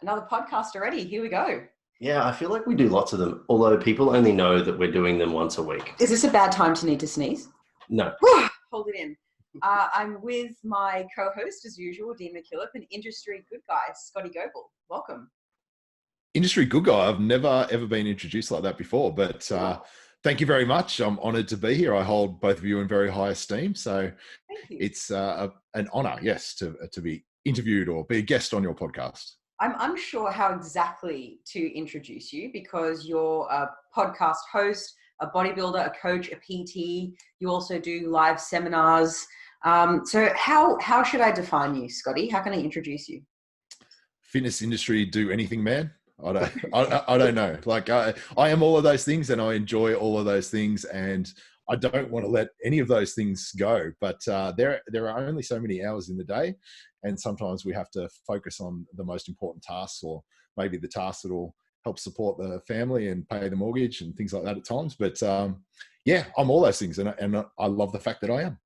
another podcast already. Here we go. Yeah, I feel like we do lots of them, although people only know that we're doing them once a week. Is this a bad time to need to sneeze? No. Hold it in. I'm with my co-host, as usual, Dean McKillop, and industry good guy, Scotty Goble. Welcome. Industry good guy. I've never, ever been introduced like that before, but thank you very much. I'm honoured to be here. I hold both of you in very high esteem. So it's an honour, yes, to be interviewed or be a guest on your podcast. I'm unsure how exactly to introduce you because you're a podcast host, a bodybuilder, a coach, a PT. You also do live seminars. So how should I define you, Scotty? How can I introduce you? Fitness industry, do anything, man. I don't know. Like I am all of those things, and I enjoy all of those things, and I don't want to let any of those things go. But there are only so many hours in the day, and sometimes we have to focus on the most important tasks, or maybe the tasks that will help support the family and pay the mortgage and things like that at times. But yeah, I'm all those things, and I love the fact that I am.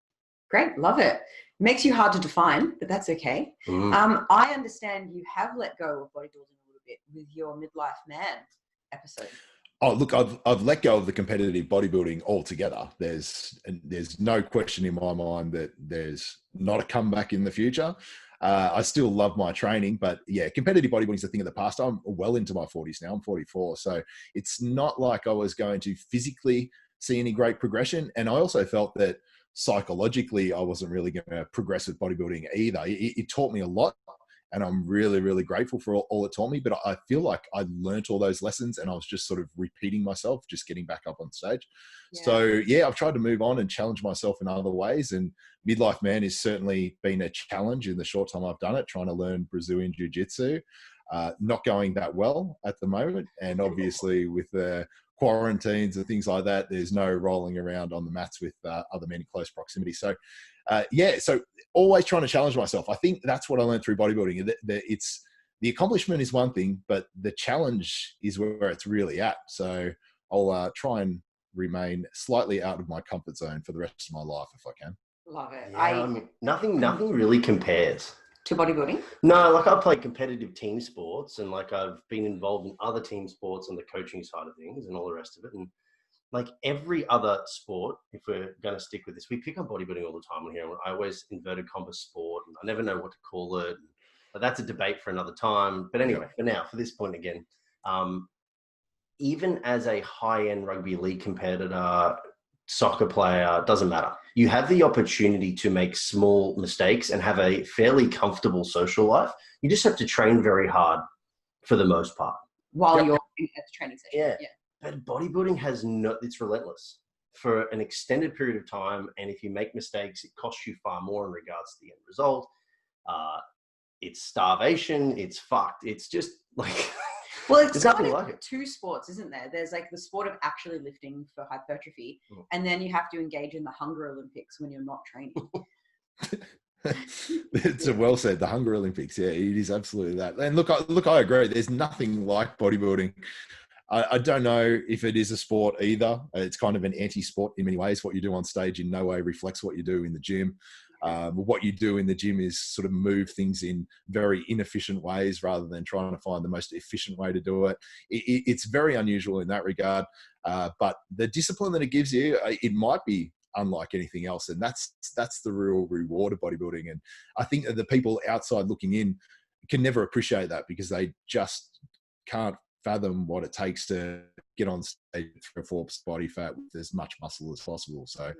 Great, love it. Makes you hard to define, but that's okay. I understand you have let go of bodybuilding a little bit with your MidLife Man episode. Oh, look, I've let go of the competitive bodybuilding altogether. There's no question in my mind that there's not a comeback in the future. I still love my training, but yeah, competitive bodybuilding is a thing of the past. I'm well into my 40s now. I'm 44. So it's not like I was going to physically see any great progression. And I also felt that psychologically, I wasn't really going to progress with bodybuilding either. It taught me a lot, and I'm really, really grateful for all it taught me. But I feel like I learnt all those lessons, and I was just sort of repeating myself, just getting back up on stage. Yeah. So yeah, I've tried to move on and challenge myself in other ways. And MidLife Man has certainly been a challenge in the short time I've done it, trying to learn Brazilian Jiu-Jitsu. Not going that well at the moment. And obviously with the quarantines and things like that, there's no rolling around on the mats with other men in close proximity. So yeah, so always trying to challenge myself. I think that's what I learned through bodybuilding. It's the accomplishment is one thing, but the challenge is where it's really at. So I'll try and remain slightly out of my comfort zone for the rest of my life if I can. Love it. Yeah, I mean, nothing really compares to bodybuilding? No, like I play competitive team sports, and like I've been involved in other team sports on the coaching side of things and all the rest of it. And like every other sport, if we're going to stick with this, we pick on bodybuilding all the time on here. I always inverted commas sport, and I never know what to call it. But that's a debate for another time. But anyway, for now, for this point again, even as a high-end rugby league competitor, soccer player, doesn't matter. You have the opportunity to make small mistakes and have a fairly comfortable social life. You just have to train very hard for the most part. While you're at the training session. Yeah. But bodybuilding has it's relentless for an extended period of time. And if you make mistakes, it costs you far more in regards to the end result. It's starvation. It's fucked. It's just like... Well, it's like two sports, isn't there? There's like the sport of actually lifting for hypertrophy, and then you have to engage in the Hunger Olympics when you're not training. It's well said, the Hunger Olympics. Yeah, it is absolutely that. And look, I agree. There's nothing like bodybuilding. I don't know if it is a sport either. It's kind of an anti-sport in many ways. What you do on stage in no way reflects what you do in the gym. What you do in the gym is sort of move things in very inefficient ways rather than trying to find the most efficient way to do it. It's very unusual in that regard. But the discipline that it gives you, it might be unlike anything else. And that's the real reward of bodybuilding. And I think that the people outside looking in can never appreciate that because they just can't fathom what it takes to get on stage with 3% body fat with as much muscle as possible. So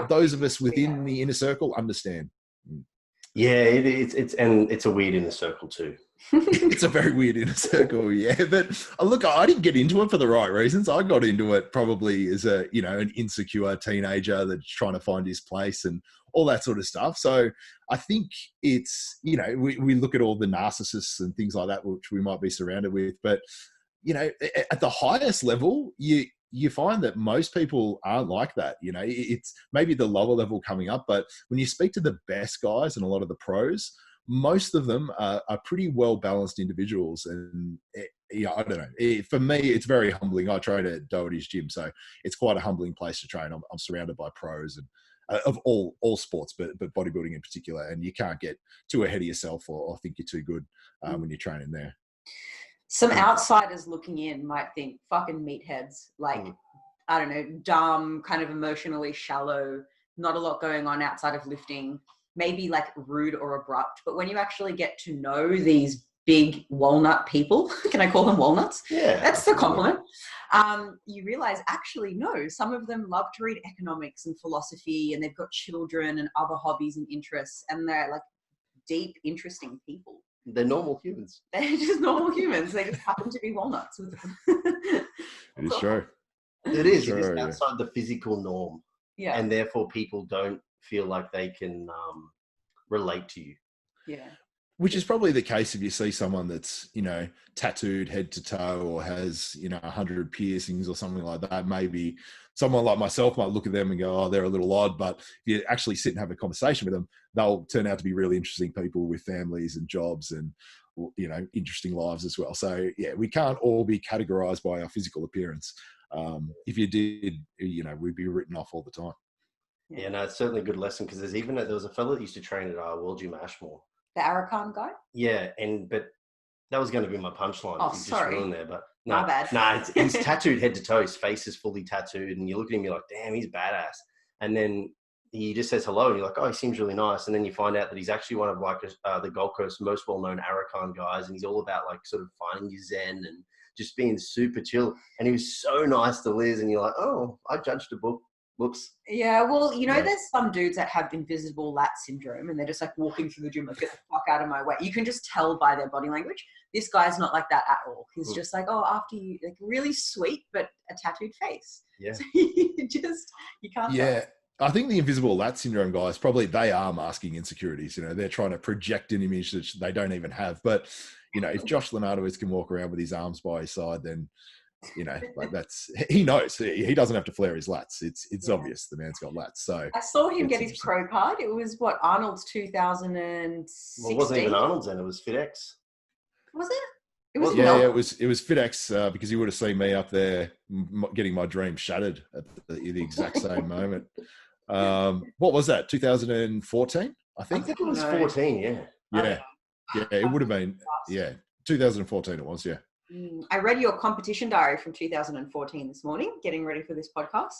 those of us within the inner circle understand. Yeah, it's a weird inner circle too. It's a very weird inner circle, yeah. But look, I didn't get into it for the right reasons. I got into it probably as an insecure teenager that's trying to find his place and all that sort of stuff. So I think it's, we look at all the narcissists and things like that, which we might be surrounded with. But, at the highest level, you find that most people aren't like that. It's maybe the lower level coming up, but when you speak to the best guys and a lot of the pros, most of them are pretty well-balanced individuals. And I don't know. For me, it's very humbling. I train at Doherty's gym, so it's quite a humbling place to train. I'm surrounded by pros and of all sports, but bodybuilding in particular. And you can't get too ahead of yourself or think you're too good when you're training there. Some outsiders looking in might think fucking meatheads, like, I don't know, dumb, kind of emotionally shallow, not a lot going on outside of lifting, maybe like rude or abrupt. But when you actually get to know these big walnut people, can I call them walnuts? Yeah. That's the compliment. You realize actually, no, some of them love to read economics and philosophy, and they've got children and other hobbies and interests, and they're like deep, interesting people. They're normal humans. They're just normal humans. They just happen to be walnuts. It is true. It is. Sure, it is outside the physical norm. Yeah. And therefore people don't feel like they can relate to you. Yeah. Which is probably the case if you see someone that's, you know, tattooed head to toe or has, you know, 100 piercings or something like that. Maybe someone like myself might look at them and go, oh, they're a little odd. But if you actually sit and have a conversation with them, they'll turn out to be really interesting people with families and jobs and, you know, interesting lives as well. So, yeah, we can't all be categorized by our physical appearance. If you did, you know, we'd be written off all the time. Yeah, no, it's certainly a good lesson because there was a fellow that used to train at World Gym Ashmore. The Arakan guy? Yeah, but that was going to be my punchline. Oh, Just sorry. ruined there, but My no, bad. no, he's tattooed head to toe. His face is fully tattooed, and you look at him, you're like, damn, he's badass. And then he just says hello, and you're like, oh, he seems really nice. And then you find out that he's actually one of like the Gold Coast most well-known Arakan guys, and he's all about like sort of finding your zen and just being super chill. And he was so nice to Liz, and you're like, oh, I judged a book. Whoops. Yeah, well, you know, there's some dudes that have invisible lat syndrome and they're just like walking through the gym like, get the fuck out of my way. You can just tell by their body language. This guy's not like that at all. He's just like, oh, after you, like really sweet, but a tattooed face. Yeah. So you can't Yeah. tell. I think the invisible lat syndrome guys, probably they are masking insecurities. You know, they're trying to project an image that they don't even have. But, you know, if Josh Lenardowitz can walk around with his arms by his side, then, you know, like he knows he doesn't have to flare his lats. It's obvious the man's got lats. So I saw him get his pro card. It was what, Arnold's 2016? Well, it wasn't even Arnold's then. It was FitX. Was it? It was it was FitX because you would have seen me up there getting my dream shattered at the exact same moment. What was that? 2014, I think. I think it was 14. Yeah. Yeah. It would have been. Yeah, 2014 it was. Yeah. I read your competition diary from 2014 this morning, getting ready for this podcast.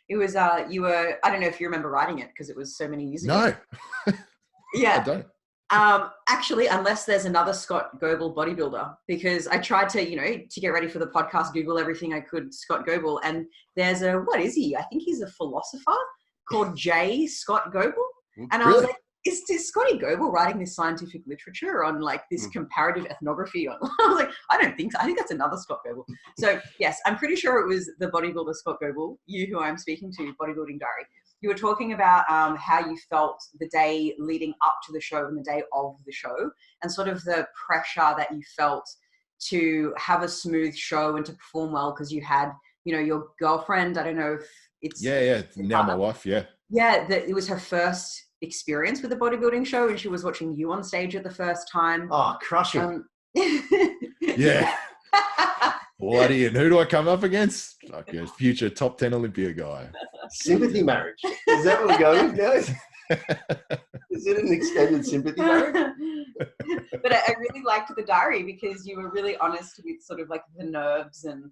It was, you were, I don't know if you remember writing it because it was so many years ago. No. Yeah. I don't. Actually, unless there's another Scott Goble bodybuilder, because I tried to, you know, to get ready for the podcast, Google everything I could, Scott Goble. And there's what is he? I think he's a philosopher called J. Scott Goble. And I was like, is Scotty Goble writing this scientific literature on like this comparative ethnography? I was like, I don't think so. I think that's another Scott Goble. So yes, I'm pretty sure it was the bodybuilder Scott Goble, you who I'm speaking to, Bodybuilding Diary. You were talking about how you felt the day leading up to the show and the day of the show and sort of the pressure that you felt to have a smooth show and to perform well because you had, you know, your girlfriend, I don't know if it's... Yeah. Now my wife, yeah. Yeah, it was her first experience with a bodybuilding show and she was watching you on stage at the first time. Oh, crushing. Yeah. Bloody, and who do I come up against? Like a future top 10 Olympia guy. Sympathy marriage. Is that what we're going with now? Is it an extended sympathy marriage? But I really liked the diary because you were really honest with sort of like the nerves and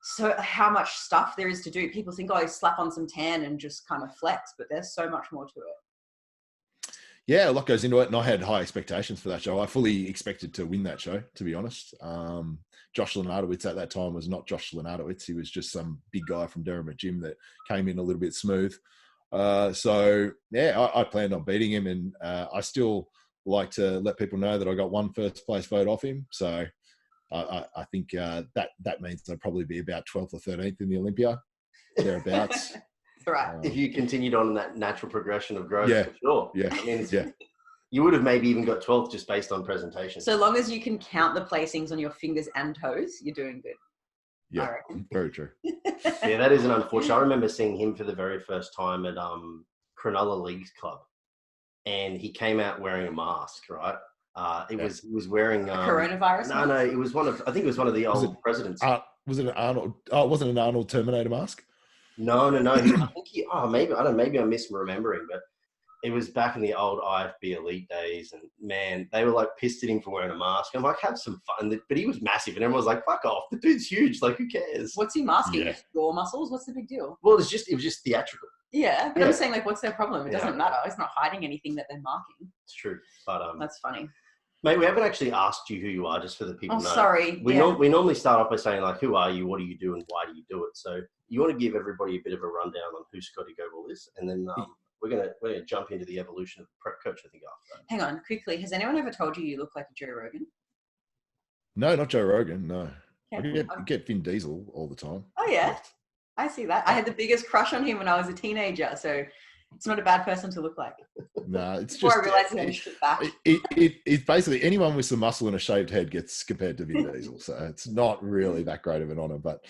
so how much stuff there is to do. People think, oh, you slap on some tan and just kind of flex, but there's so much more to it. Yeah, a lot goes into it, and I had high expectations for that show. I fully expected to win that show, to be honest. Josh Lenardowitz at that time was not Josh Lenardowitz. He was just some big guy from Derrimut Gym that came in a little bit smooth. So, yeah, I planned on beating him, and I still like to let people know that I got one first place vote off him. So I think that means I'd probably be about 12th or 13th in the Olympia, thereabouts. Right. If you continued on that natural progression of growth, yeah, for sure. Yeah, I mean, yeah. You would have maybe even got 12th just based on presentation. So long as you can count the placings on your fingers and toes, you're doing good. Yeah, very true. Yeah, that is an unfortunate. I remember seeing him for the very first time at Cronulla Leagues Club, and he came out wearing a mask. Right? He was wearing coronavirus. No, it was one of. I think it was one of the old presidents. Was it an Arnold? Oh, it wasn't an Arnold Terminator mask. No. I think maybe I don't. Maybe I'm misremembering, but it was back in the old IFB Elite days, and man, they were like pissed at him for wearing a mask. I'm like, have some fun. But he was massive, and everyone was like, fuck off. The dude's huge. Like, who cares? What's he masking? Yeah. Jaw muscles? What's the big deal? Well, it was just theatrical. Yeah, but Yeah. I'm saying, like, what's their problem? It doesn't matter. It's not hiding anything that they're marking. It's true. But That's funny. mate, we haven't actually asked you who you are, just for the people Oh, know. sorry. We normally start off by saying, like, who are you, what do you do, and why do you do it? So you want to give everybody a bit of a rundown on who Scotty Goble is, and then we're gonna jump into the evolution of prep coach, I think, after that. Hang on, quickly. Has anyone ever told you look like a Joe Rogan? No, not Joe Rogan. No, Okay. I get Vin Diesel all the time. Oh, yeah. I see that. I had the biggest crush on him when I was a teenager, so it's not a bad person to look like. No, it's Before just I realised I shit back. it's basically anyone with some muscle and a shaved head gets compared to Vin Diesel, so it's not really that great of an honor. But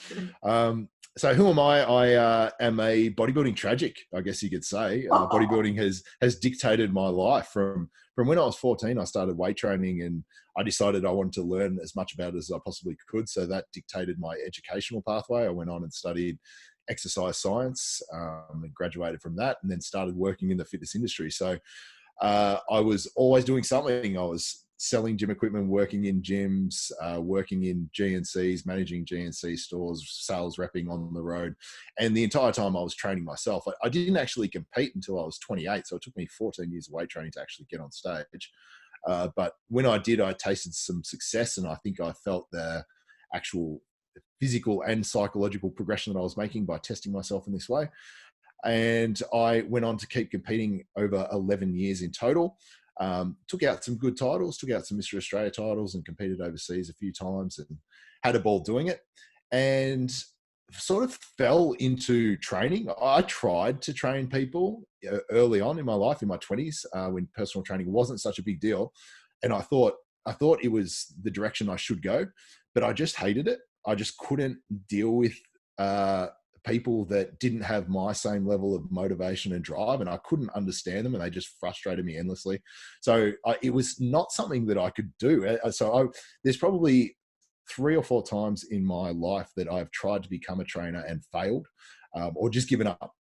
so who am I? I am a bodybuilding tragic, I guess you could say. Bodybuilding has dictated my life from when I was 14. I started weight training, and I decided I wanted to learn as much about it as I possibly could. So that dictated my educational pathway. I went on and studied exercise science and graduated from that, and then started working in the fitness industry. So I was always doing something. I was selling gym equipment, working in gyms, working in GNCs, managing GNC stores, sales repping on the road. And the entire time I was training myself. I didn't actually compete until I was 28. So it took me 14 years of weight training to actually get on stage. But when I did, I tasted some success, and I think I felt the actual physical and psychological progression that I was making by testing myself in this way. And I went on to keep competing over 11 years in total. Took out some good titles, took out some Mr. Australia titles, and competed overseas a few times, and had a ball doing it. And sort of fell into training. I tried to train people early on in my life, in my 20s, when personal training wasn't such a big deal. And I thought it was the direction I should go, but I just hated it. I just couldn't deal with people that didn't have my same level of motivation and drive, and I couldn't understand them, and they just frustrated me endlessly. So it was not something that I could do. There's probably 3 or 4 times in my life that I've tried to become a trainer and failed, or just given up.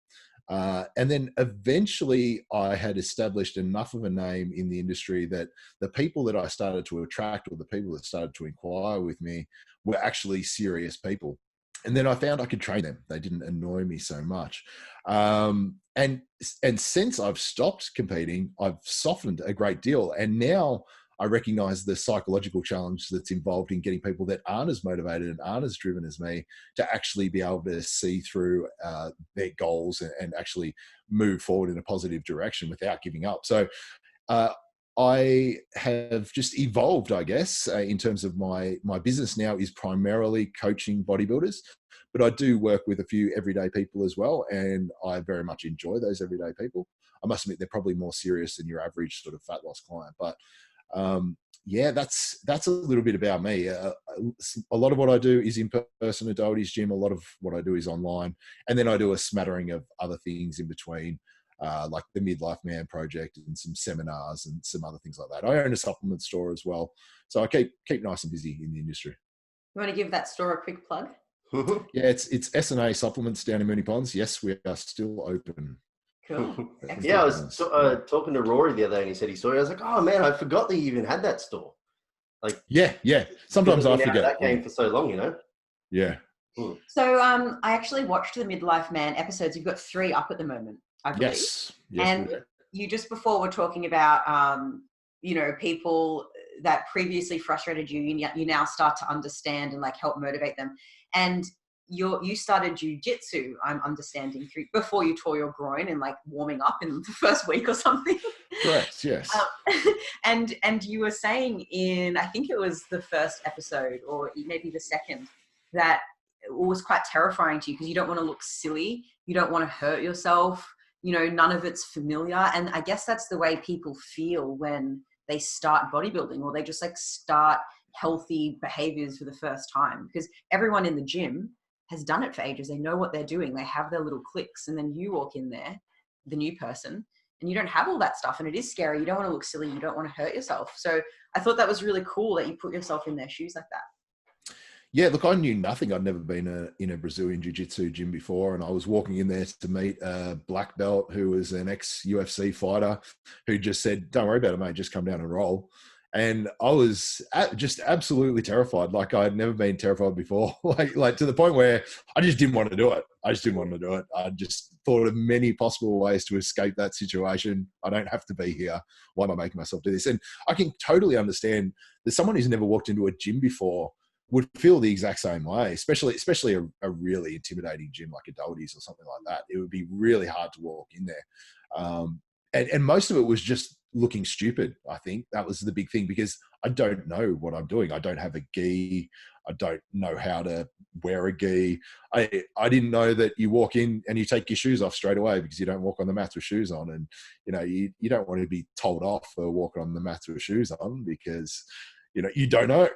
And then eventually I had established enough of a name in the industry that the people that I started to attract, or the people that started to inquire with me, were actually serious people. And then I found I could train them. They didn't annoy me so much. And since I've stopped competing, I've softened a great deal. And now I recognize the psychological challenge that's involved in getting people that aren't as motivated and aren't as driven as me to actually be able to see through their goals and actually move forward in a positive direction without giving up. So I have just evolved, I guess, in terms of my business now is primarily coaching bodybuilders, but I do work with a few everyday people as well, and I very much enjoy those everyday people. I must admit, they're probably more serious than your average sort of fat loss client, but yeah, that's a little bit about me. A lot of what I do is in person at Doherty's gym. A lot of what I do is online, and then I do a smattering of other things in between. Like the MidLife Man project and some seminars and some other things like that. I own a supplement store as well. So I keep nice and busy in the industry. You want to give that store a quick plug? Yeah, it's S&A Supplements down in Moonee Ponds. Yes, we are still open. Cool. Yeah, I was talking to Rory the other day, and he said he saw it. I was like, oh man, I forgot that you even had that store. Like, yeah. Sometimes I forget. That game for so long, you know? Yeah. So I actually watched the MidLife Man episodes. You've got 3 up at the moment, I believe. Yes. And you just before were talking about, people that previously frustrated you, you now start to understand and like help motivate them. And you started jiu-jitsu, I'm understanding, before you tore your groin and like warming up in the first week or something. Correct, yes. And you were saying in, I think it was the first episode or maybe the second, that it was quite terrifying to you because you don't want to look silly. You don't want to hurt yourself. None of it's familiar. And I guess that's the way people feel when they start bodybuilding, or they just like start healthy behaviors for the first time, because everyone in the gym has done it for ages. They know what they're doing. They have their little clicks, and then you walk in there, the new person, and you don't have all that stuff. And it is scary. You don't want to look silly. You don't want to hurt yourself. So I thought that was really cool that you put yourself in their shoes like that. Yeah, look, I knew nothing. I'd never been in a Brazilian jiu-jitsu gym before, and I was walking in there to meet a black belt who was an ex-UFC fighter who just said, "Don't worry about it, mate. Just come down and roll." And I was just absolutely terrified. Like I had never been terrified before. like to the point where I just didn't want to do it. I just didn't want to do it. I just thought of many possible ways to escape that situation. I don't have to be here. Why am I making myself do this? And I can totally understand that someone who's never walked into a gym before would feel the exact same way, especially a really intimidating gym like a Doherty's or something like that. It would be really hard to walk in there. And most of it was just looking stupid. I think that was the big thing, because I don't know what I'm doing. I don't have a gi. I don't know how to wear a gi. I didn't know that you walk in and you take your shoes off straight away because you don't walk on the mat with shoes on. And, you don't want to be told off for walking on the mat with shoes on because, you don't know.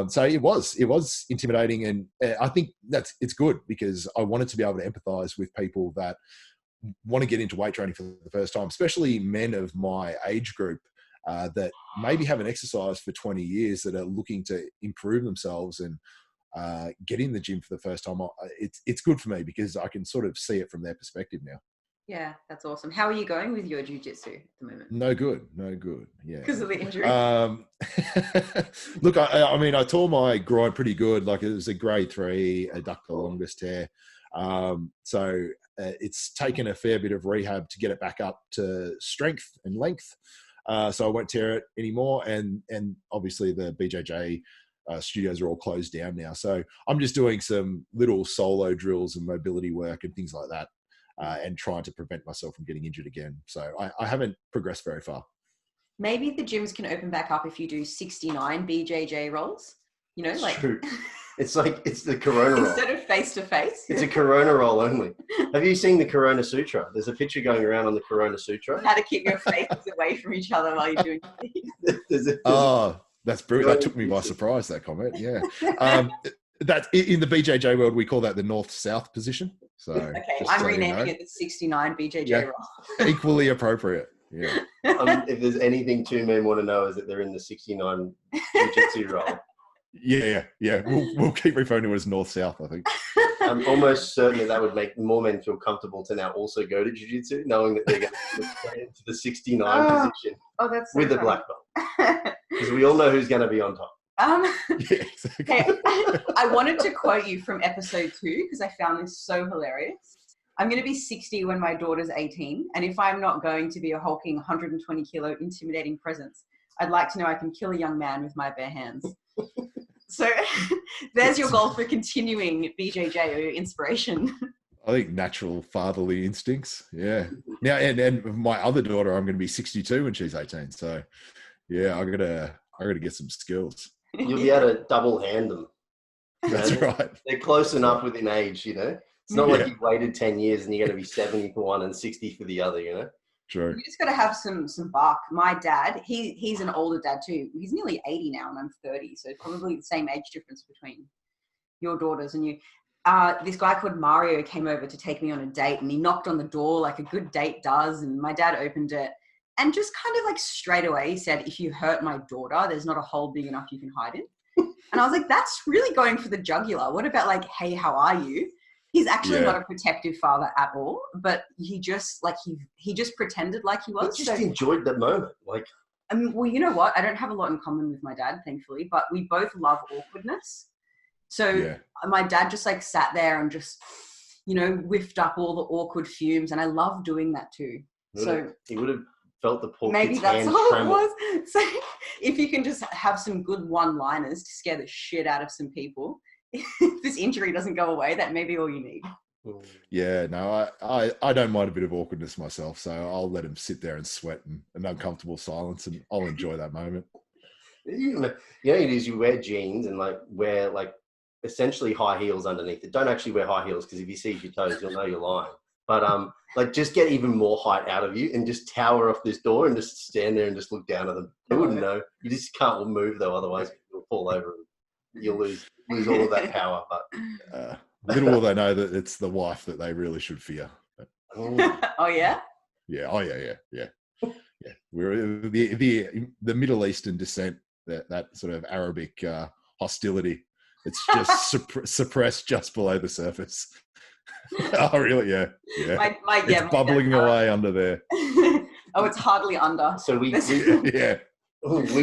So it was intimidating, and I think it's good because I wanted to be able to empathize with people that want to get into weight training for the first time, especially men of my age group that maybe haven't exercised for 20 years, that are looking to improve themselves and get in the gym for the first time. It's good for me because I can sort of see it from their perspective now. Yeah, that's awesome. How are you going with your jiu-jitsu at the moment? No good. Yeah. Because of the injury? Look, I mean, I tore my groin pretty good. Like it was a grade 3 adductor longus tear. So it's taken a fair bit of rehab to get it back up to strength and length. So I won't tear it anymore. And obviously the BJJ studios are all closed down now. So I'm just doing some little solo drills and mobility work and things like that. And trying to prevent myself from getting injured again. So I haven't progressed very far. Maybe the gyms can open back up if you do 69 BJJ rolls. It's true. It's the Corona roll. Instead of face-to-face. It's a Corona roll only. Have you seen the Corona Sutra? There's a picture going around on the Corona Sutra. How to keep your faces away from each other while you're doing things. That's brilliant. That took me by surprise, that comment. Yeah. That in the BJJ world, we call that the north-south position. So okay, I'm renaming it the 69 BJJ roll. Equally appropriate. Yeah. If there's anything two men want to know, is that they're in the 69 jiu-jitsu roll. Yeah. We'll keep referring to it as north-south, I think. I'm almost certain that would make more men feel comfortable to now also go to jiu-jitsu, knowing that they're going to get into the 69 position with the black belt. Because we all know who's going to be on top. Yeah, exactly. Hey, I wanted to quote you from episode 2 because I found this so hilarious. I'm going to be 60 when my daughter's 18, and if I'm not going to be a hulking 120 kilo intimidating presence, I'd like to know I can kill a young man with my bare hands. So there's your goal for continuing BJJ, or your inspiration. I think natural fatherly instincts. Yeah. Now, and my other daughter, I'm going to be 62 when she's 18. So yeah, I gotta get some skills. You'll be able to double hand them. That's right. They're close enough within age, It's not like you waited 10 years and you're going to be 70 for one and 60 for the other, True. You just got to have some bark. My dad, he's an older dad too. He's nearly 80 now and I'm 30. So probably the same age difference between your daughters and you. This guy called Mario came over to take me on a date, and he knocked on the door like a good date does. And my dad opened it. And just kind of like straight away, he said, if you hurt my daughter, there's not a hole big enough you can hide in. And I was like, that's really going for the jugular. What about like, hey, how are you? He's actually not a protective father at all, but he just like, he just pretended like he was. He just enjoyed that moment. Well, you know what? I don't have a lot in common with my dad, thankfully, but we both love awkwardness. So my dad just like sat there and just, whiffed up all the awkward fumes. And I love doing that too. He would have felt the poor maybe kid's that's hands all tremble. it was. So if you can just have some good one-liners to scare the shit out of some people, if this injury doesn't go away, that may be all you need. Yeah, no, I don't mind a bit of awkwardness myself, so I'll let him sit there and sweat in an uncomfortable silence, and I'll enjoy that moment. It is you wear jeans and wear essentially high heels underneath it. Don't actually wear high heels because if you see your toes, you'll know you're lying. But just get even more height out of you and just tower off this door and just stand there and just look down at them. They wouldn't know. You just can't move though, otherwise you'll fall over and you'll lose all of that power. But little will they know that it's the wife that they really should fear. Oh yeah? Yeah. Oh yeah. We're the Middle Eastern descent, that sort of Arabic hostility. It's just suppressed just below the surface. Oh, really? Yeah. It's bubbling away under there. Oh, it's hardly under. So we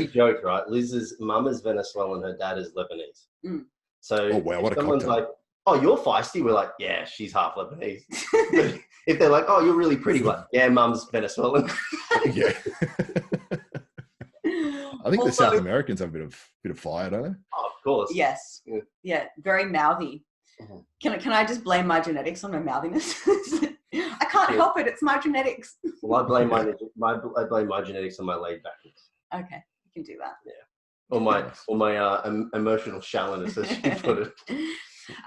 joke, right? Liz's mum is Venezuelan, her dad is Lebanese. Mm. So oh, wow, what a someone's cocktail. like, oh, you're feisty. We're like, yeah, she's half Lebanese. But if they're like, oh, you're really pretty, we're like, yeah, mum's Venezuelan. Yeah. I think the South Americans have a bit of fire, don't they? Oh, of course. Yes. Yeah, very mouthy. Mm-hmm. Can I just blame my genetics on my mouthiness? I can't help it. It's my genetics. Well, I blame my genetics on my laid backness. Okay, you can do that. Yeah. Or my emotional shallowness, as you put it.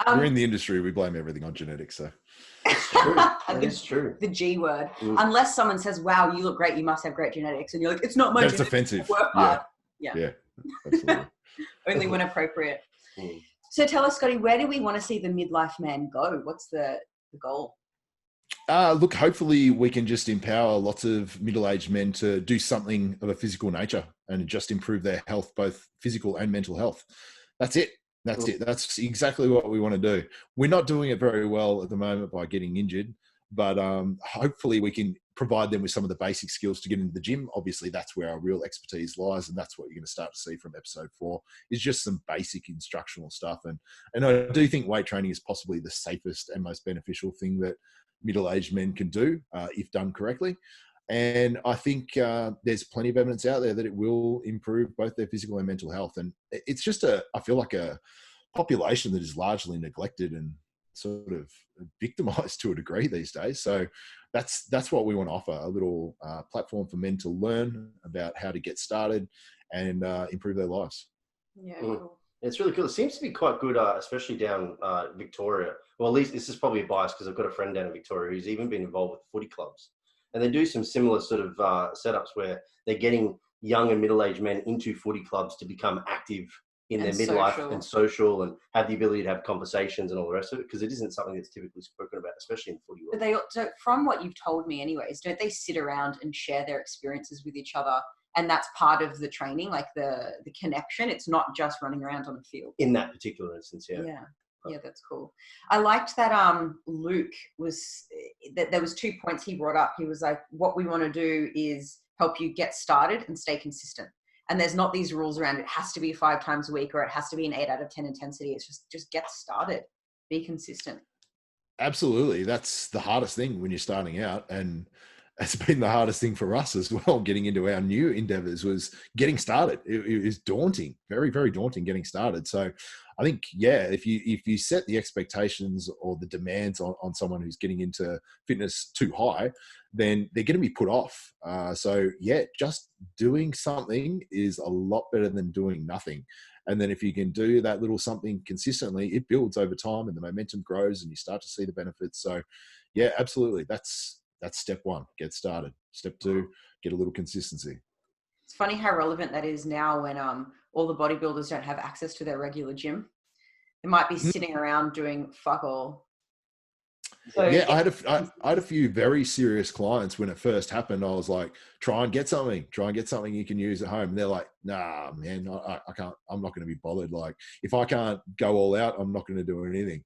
We're in the industry. We blame everything on genetics, so. It's true. That is true. The G word. Unless someone says, wow, you look great, you must have great genetics. And you're like, it's not my genetics. That's offensive. Work hard. Yeah. Absolutely. Only when appropriate. So tell us, Scotty, where do we want to see the MidLife Man go? What's the goal? Look, hopefully we can just empower lots of middle-aged men to do something of a physical nature and just improve their health, both physical and mental health. That's it. That's it. That's exactly what we want to do. We're not doing it very well at the moment by getting injured, but hopefully we can provide them with some of the basic skills to get into the gym. Obviously, that's where our real expertise lies, and that's what you're going to start to see from episode 4 is just some basic instructional stuff. And I do think weight training is possibly the safest and most beneficial thing that middle-aged men can do if done correctly. And I think there's plenty of evidence out there that it will improve both their physical and mental health. And it's just I feel like a population that is largely neglected and sort of victimized to a degree these days. So that's what we want to offer, a little platform for men to learn about how to get started and improve their lives. Yeah, cool. It's really cool. It seems to be quite good, especially down Victoria. Well, at least this is probably a bias because I've got a friend down in Victoria who's even been involved with footy clubs. And they do some similar sort of setups where they're getting young and middle-aged men into footy clubs to become active in their midlife and social and have the ability to have conversations and all the rest of it, because it isn't something that's typically spoken about, especially in footy world. But so from what you've told me anyways, don't they sit around and share their experiences with each other? And that's part of the training, like the connection. It's not just running around on a field. In that particular instance, yeah. Yeah, that's cool. I liked that Luke that there was 2 points he brought up. He was like, what we want to do is help you get started and stay consistent. And there's not these rules around it has to be 5 times a week or it has to be an 8 out of 10 intensity. It's just get started, be consistent. Absolutely. That's the hardest thing when you're starting out. And it's been the hardest thing for us as well, getting into our new endeavors, was getting started. It is daunting, very, very daunting getting started. So I think, if you set the expectations or the demands on someone who's getting into fitness too high, then they're going to be put off. Just doing something is a lot better than doing nothing. And then if you can do that little something consistently, it builds over time and the momentum grows and you start to see the benefits. So yeah, absolutely. That's step 1, get started. Step 2, get a little consistency. It's funny how relevant that is now when all the bodybuilders don't have access to their regular gym. They might be sitting around doing fuck all. So, I had a few very serious clients when it first happened. I was like, try and get something you can use at home. And they're like, nah, man, I can't, I'm not going to be bothered. Like, if I can't go all out, I'm not going to do anything.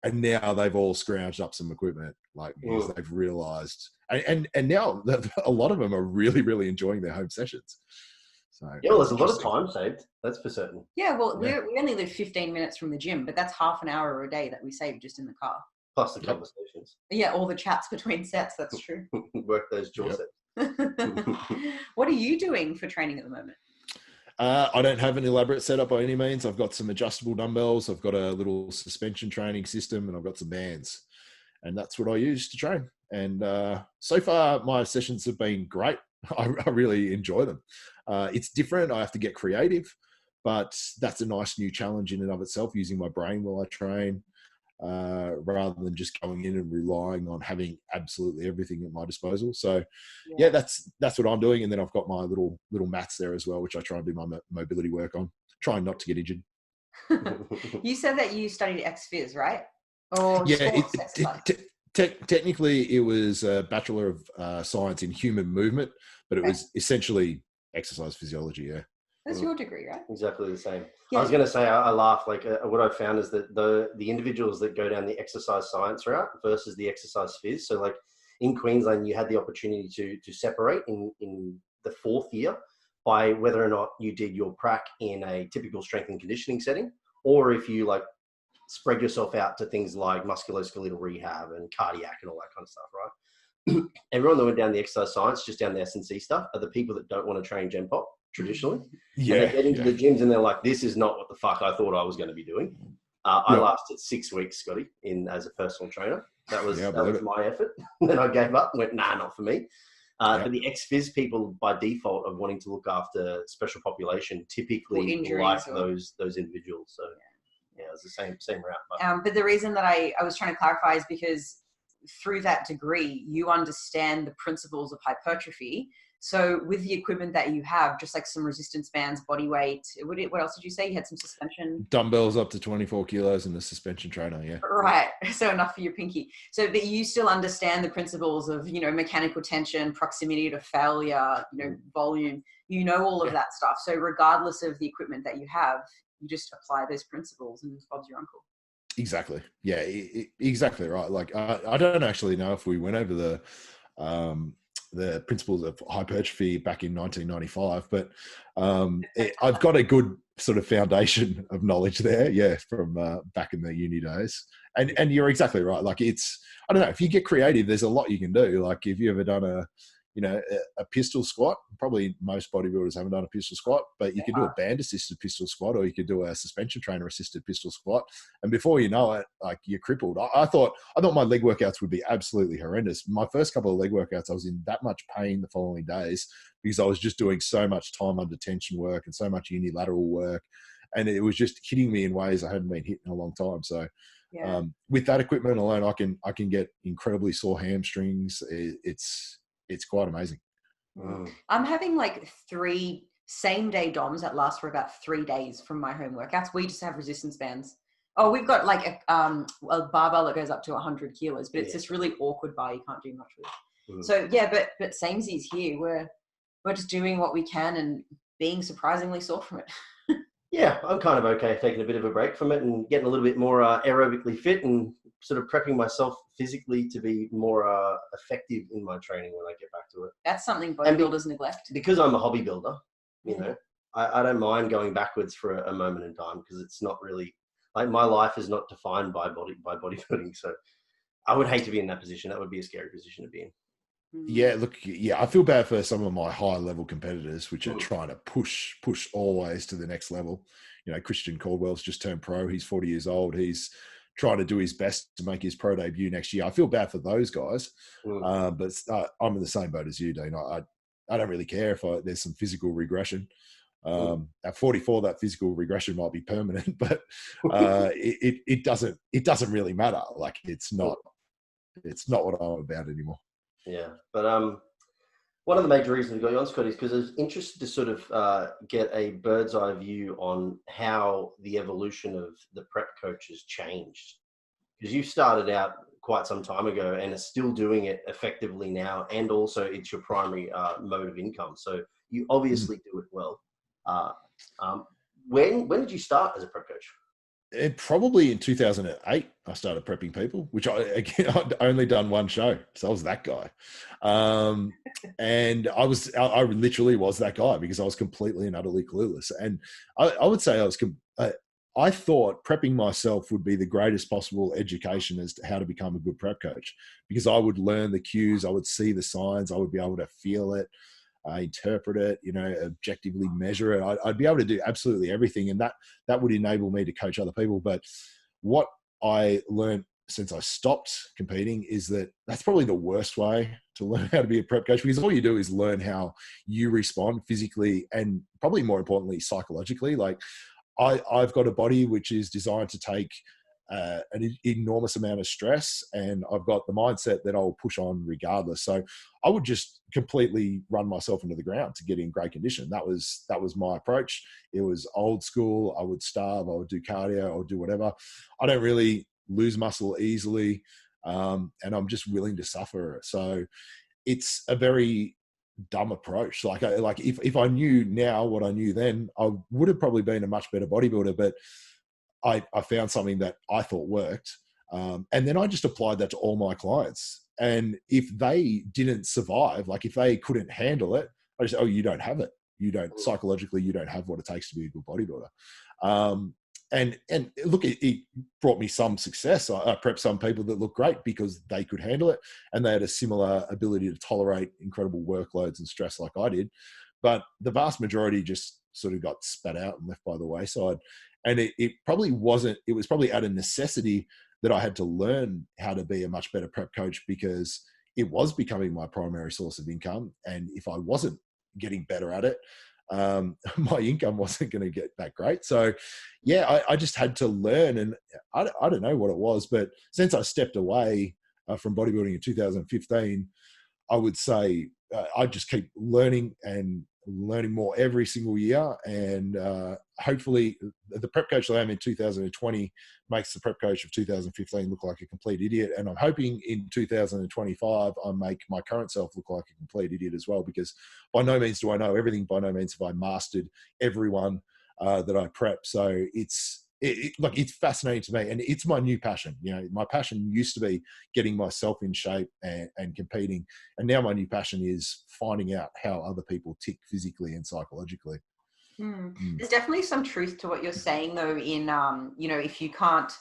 And now they've all scrounged up some equipment, like, because they've realized, and now a lot of them are really, really enjoying their home sessions. So there's a lot of time saved. That's for certain. Yeah, well, we only live 15 minutes from the gym, but that's half an hour a day that we save just in the car. Plus the conversations. Yeah, all the chats between sets. That's true. Work those jaw sets. What are you doing for training at the moment? I don't have an elaborate setup by any means. I've got some adjustable dumbbells. I've got a little suspension training system, and I've got some bands. And that's what I use to train. And so far, my sessions have been great. I really enjoy them. It's different. I have to get creative, but that's a nice new challenge in and of itself, using my brain while I train, rather than just going in and relying on having absolutely everything at my disposal. So that's what I'm doing. And then I've got my little mats there as well, which I try and do my mobility work on, trying not to get injured. You said that you studied ex-phys, right? Or technically it was a Bachelor of Science in Human Movement, but it was essentially exercise physiology. Yeah. That's your degree, right? Exactly the same. Yeah. I was going to say, I laugh. Like what I've found is that the individuals that go down the exercise science route versus the exercise phys. So like in Queensland, you had the opportunity to separate in the 4th year by whether or not you did your prac in a typical strength and conditioning setting, or if you like spread yourself out to things like musculoskeletal rehab and cardiac and all that kind of stuff, right? Everyone that went down the exercise science, just down the S&C stuff, are the people that don't want to train Gen Pop traditionally. Yeah. And they get into the gyms and they're like, this is not what the fuck I thought I was going to be doing. I lasted 6 weeks, Scotty, as a personal trainer. That was my effort. Then I gave up and went, nah, not for me. But the ex-phys people by default of wanting to look after special population typically like those individuals. So yeah, it's the same route. But the reason that I was trying to clarify is because through that degree, you understand the principles of hypertrophy. So with the equipment that you have, just like some resistance bands, body weight, what else did you say? You had some suspension? Dumbbells up to 24 kilos and the suspension trainer, yeah. Right. So enough for your pinky. So, but you still understand the principles of, mechanical tension, proximity to failure, volume, all of that stuff. So regardless of the equipment that you have, you just apply those principles and Bob's your uncle. Exactly. Yeah, exactly right. Like, I don't actually know if we went over the principles of hypertrophy back in 1995, but I've got a good sort of foundation of knowledge there. Yeah. From back in the uni days. And you're exactly right. Like I don't know, if you get creative, there's a lot you can do. Like if you ever done a pistol squat, probably most bodybuilders haven't done a pistol squat, but you could do a band assisted pistol squat, or you could do a suspension trainer assisted pistol squat. And before you know it, like you're crippled. I thought my leg workouts would be absolutely horrendous. My first couple of leg workouts, I was in that much pain the following days because I was just doing so much time under tension work and so much unilateral work. And it was just hitting me in ways I hadn't been hit in a long time. So with that equipment alone, I can get incredibly sore hamstrings. It's quite amazing. I'm having like 3 same-day DOMs that last for about 3 days from my home workouts. We just have resistance bands. Oh, we've got like a barbell that goes up to 100 kilos, but it's this really awkward bar you can't do much with. So yeah, but samesies here. We're just doing what we can and being surprisingly sore from it. Yeah, I'm kind of okay taking a bit of a break from it and getting a little bit more aerobically fit and sort of prepping myself physically to be more effective in my training when I get back to it. That's something bodybuilders neglect. Because I'm a hobby builder, I don't mind going backwards for a moment in time because it's not really, like my life is not defined by bodybuilding. So I would hate to be in that position. That would be a scary position to be in. Yeah, look, I feel bad for some of my high level competitors, which are trying to push always to the next level. Christian Caldwell's just turned pro. He's 40 years old. He's trying to do his best to make his pro debut next year. I feel bad for those guys, but I'm in the same boat as you, Dean. I don't really care if there's some physical regression. At 44, that physical regression might be permanent, but it doesn't really matter. Like it's not what I'm about anymore. Yeah, but one of the major reasons we got you on, Scotty, is because I was interested to sort of get a bird's eye view on how the evolution of the prep coach has changed. Because you started out quite some time ago and are still doing it effectively now, and also it's your primary mode of income. So you obviously do it well. When did you start as a prep coach? Probably in 2008, I started prepping people, which I'd only done one show. So I was that guy. And I literally was that guy because I was completely and utterly clueless. And I would say I thought prepping myself would be the greatest possible education as to how to become a good prep coach, because I would learn the cues, I would see the signs, I would be able to feel it, interpret it, objectively measure it. I'd be able to do absolutely everything. And that would enable me to coach other people. But what I learned since I stopped competing is that that's probably the worst way to learn how to be a prep coach, because all you do is learn how you respond physically and probably more importantly, psychologically. Like I've got a body which is designed to take an enormous amount of stress, and I've got the mindset that I'll push on regardless. So I would just completely run myself into the ground to get in great condition. That was my approach. It was old school. I would starve, I would do cardio, I would do whatever. I don't really lose muscle easily, and I'm just willing to suffer. So it's a very dumb approach. Like if I knew now what I knew then, I would have probably been a much better bodybuilder, but I found something that I thought worked. And then I just applied that to all my clients. And if they didn't survive, like if they couldn't handle it, I just, oh, you don't have it. You don't, psychologically, you don't have what it takes to be a good bodybuilder. And look, it brought me some success. I prepped some people that looked great because they could handle it and they had a similar ability to tolerate incredible workloads and stress like I did. But the vast majority just sort of got spat out and left by the wayside. And it probably wasn't, it was probably out of necessity that I had to learn how to be a much better prep coach, because it was becoming my primary source of income. And if I wasn't getting better at it, my income wasn't going to get that great. So yeah, I just had to learn. And I don't know what it was, but since I stepped away from bodybuilding in 2015, I would say I just keep learning and learning more every single year. And hopefully the prep coach that I am in 2020 makes the prep coach of 2015 look like a complete idiot. And I'm hoping in 2025, I make my current self look like a complete idiot as well, because by no means do I know everything. By no means have I mastered everyone that I prep. So it's fascinating to me, and it's my new passion. You know, my passion used to be getting myself in shape and competing, and now my new passion is finding out how other people tick physically and psychologically. There's definitely some truth to what you're saying, though, in you know, if you can't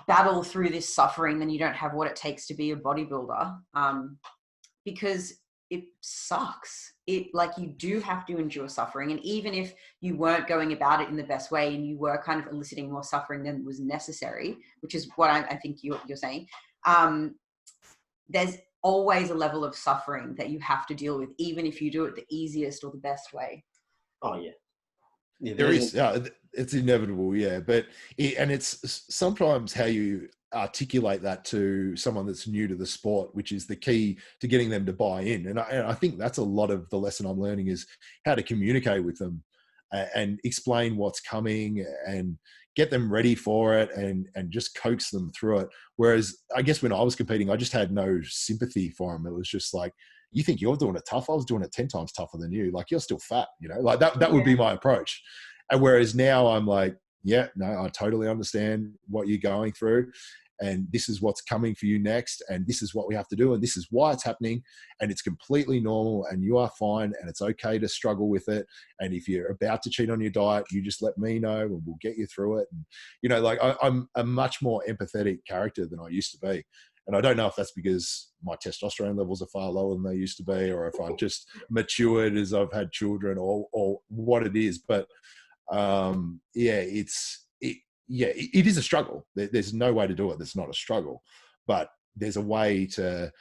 battle through this suffering, then you don't have what it takes to be a bodybuilder, because it sucks. Like, you do have to endure suffering. And even if you weren't going about it in the best way and you were kind of eliciting more suffering than was necessary, which is what I think you're saying, there's always a level of suffering that you have to deal with, even if you do it the easiest or the best way. Oh yeah. Yeah, there is, it's inevitable. Yeah. But it's sometimes how you articulate that to someone that's new to the sport, which is the key to getting them to buy in. And I think that's a lot of the lesson I'm learning, is how to communicate with them and explain what's coming and get them ready for it and just coax them through it. Whereas I guess when I was competing, I just had no sympathy for them. It was just like, you think you're doing it tough? I was doing it 10 times tougher than you. Like, you're still fat, you know, like that would be my approach. And whereas now I'm like, yeah, no, I totally understand what you're going through. And this is what's coming for you next. And this is what we have to do. And this is why it's happening. And it's completely normal. And you are fine. And it's okay to struggle with it. And if you're about to cheat on your diet, you just let me know and we'll get you through it. And, you know, like I'm a much more empathetic character than I used to be. And I don't know if that's because my testosterone levels are far lower than they used to be, or if I've just matured as I've had children, or what it is. But it is a struggle. There's no way to do it that's not a struggle, but there's a way to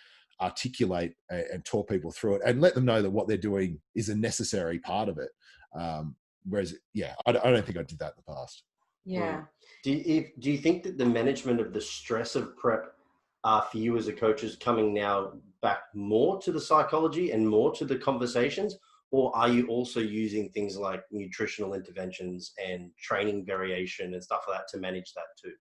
articulate and talk people through it and let them know that what they're doing is a necessary part of it. Whereas, I don't think I did that in the past. Yeah. Do you think that the management of the stress of prep for you as a coach is coming now back more to the psychology and more to the conversations? Or are you also using things like nutritional interventions and training variation and stuff like that to manage that too?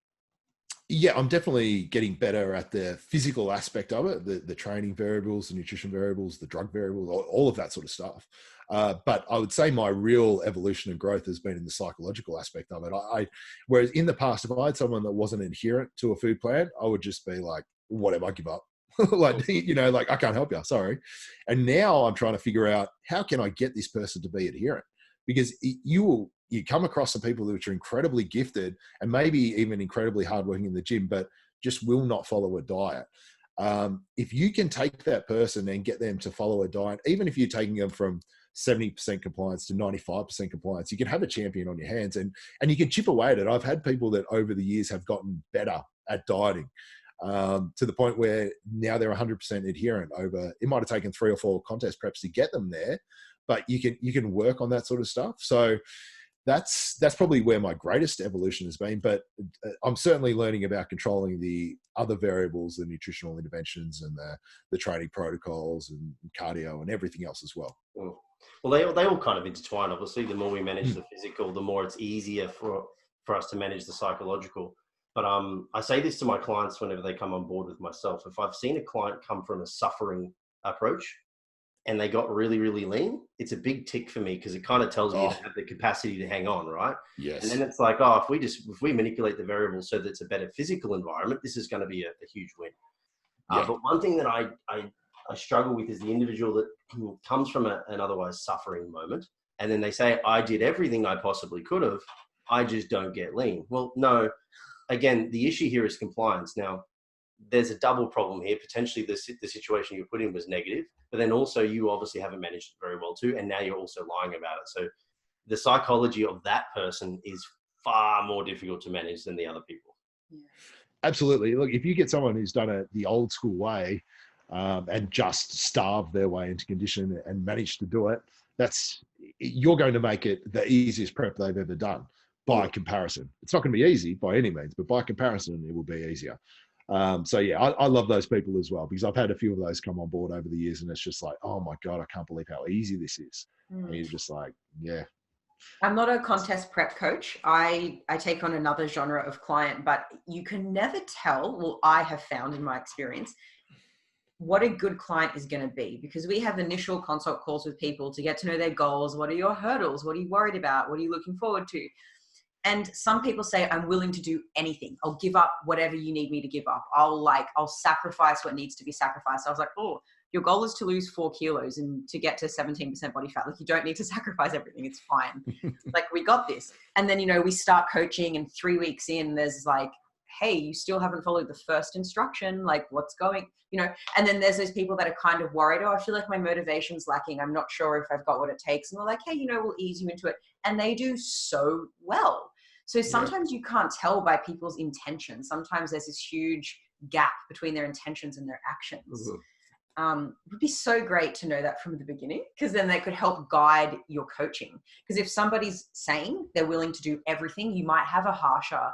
Yeah, I'm definitely getting better at the physical aspect of it, the training variables, the nutrition variables, the drug variables, all of that sort of stuff. But I would say my real evolution and growth has been in the psychological aspect of it. Whereas in the past, if I had someone that wasn't adherent to a food plan, I would just be like, whatever, I give up. Like, you know, like, I can't help you, sorry. And now I'm trying to figure out, how can I get this person to be adherent? Because you come across some people which are incredibly gifted and maybe even incredibly hardworking in the gym, but just will not follow a diet. If you can take that person and get them to follow a diet, even if you're taking them from 70% compliance to 95% compliance, you can have a champion on your hands, and you can chip away at it. I've had people that over the years have gotten better at dieting, to the point where now they're 100% adherent over, it might have taken 3 or 4 contest preps to get them there, but you can work on that sort of stuff. So that's probably where my greatest evolution has been. But I'm certainly learning about controlling the other variables, the nutritional interventions and the training protocols and cardio and everything else as well. Well, they all kind of intertwine. Obviously, the more we manage the physical, the more it's easier for us to manage the psychological. But I say this to my clients whenever they come on board with myself. If I've seen a client come from a suffering approach and they got really, really lean, it's a big tick for me because it kind of tells me Oh. they have the capacity to hang on, right? Yes. And then it's like, oh, if we manipulate the variables so that it's a better physical environment, this is going to be a huge win. Yeah. But one thing that I struggle with is the individual that comes from an otherwise suffering moment, and then they say, I did everything I possibly could have, I just don't get lean. Well, no, again, the issue here is compliance. Now, there's a double problem here. Potentially the situation you put in was negative, but then also you obviously haven't managed it very well too, and now you're also lying about it. So the psychology of that person is far more difficult to manage than the other people. Yeah. Absolutely. Look, if you get someone who's done it the old school way and just starved their way into condition and managed to do it, you're going to make it the easiest prep they've ever done by comparison. It's not going to be easy by any means, but by comparison, it will be easier. So yeah, I love those people as well, because I've had a few of those come on board over the years, and it's just like, oh my God, I can't believe how easy this is. And you're just like, yeah. I'm not a contest prep coach. I take on another genre of client, but you can never tell, well, I have found in my experience, what a good client is going to be, because we have initial consult calls with people to get to know their goals. What are your hurdles? What are you worried about? What are you looking forward to? And some people say, I'm willing to do anything. I'll give up whatever you need me to give up. I'll sacrifice what needs to be sacrificed. I was like, oh, your goal is to lose 4 kilos and to get to 17% body fat. Like, you don't need to sacrifice everything. It's fine. Like, we got this. And then, we start coaching, and 3 weeks in, there's like, hey, you still haven't followed the first instruction. Like, what's going, and then there's those people that are kind of worried. Oh, I feel like my motivation's lacking. I'm not sure if I've got what it takes. And we're like, hey, we'll ease you into it. And they do so well. So sometimes you can't tell by people's intentions. Sometimes there's this huge gap between their intentions and their actions. Mm-hmm. It would be so great to know that from the beginning, because then they could help guide your coaching. Because if somebody's saying they're willing to do everything, you might have a harsher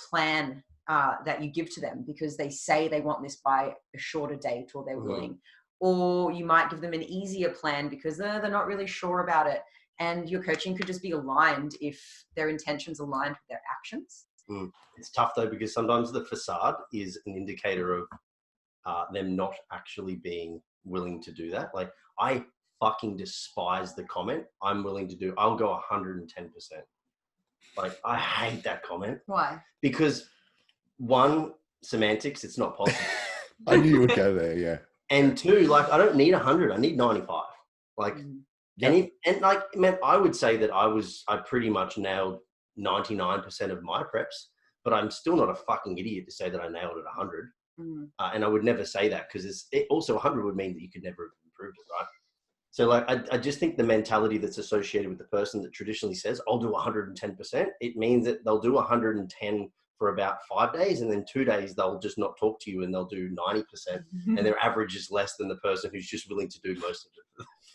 plan that you give to them, because they say they want this by a shorter date, or they're willing. Or you might give them an easier plan because they're not really sure about it. And your coaching could just be aligned if their intentions aligned with their actions. It's tough though, because sometimes the facade is an indicator of them not actually being willing to do that. Like, I fucking despise the comment, I'll go 110%. Like, I hate that comment. Why? Because one, semantics, it's not possible. I knew you would go there, yeah. And two, like, I don't need 100, I need 95. Like, I would say that I pretty much nailed 99% of my preps, but I'm still not a fucking idiot to say that I nailed it 100. And I would never say that, because also 100 would mean that you could never have improved it, right? So like, I just think the mentality that's associated with the person that traditionally says, I'll do 110%, it means that they'll do 110 for about 5 days, and then 2 days they'll just not talk to you, and they'll do 90%, and their average is less than the person who's just willing to do most of it.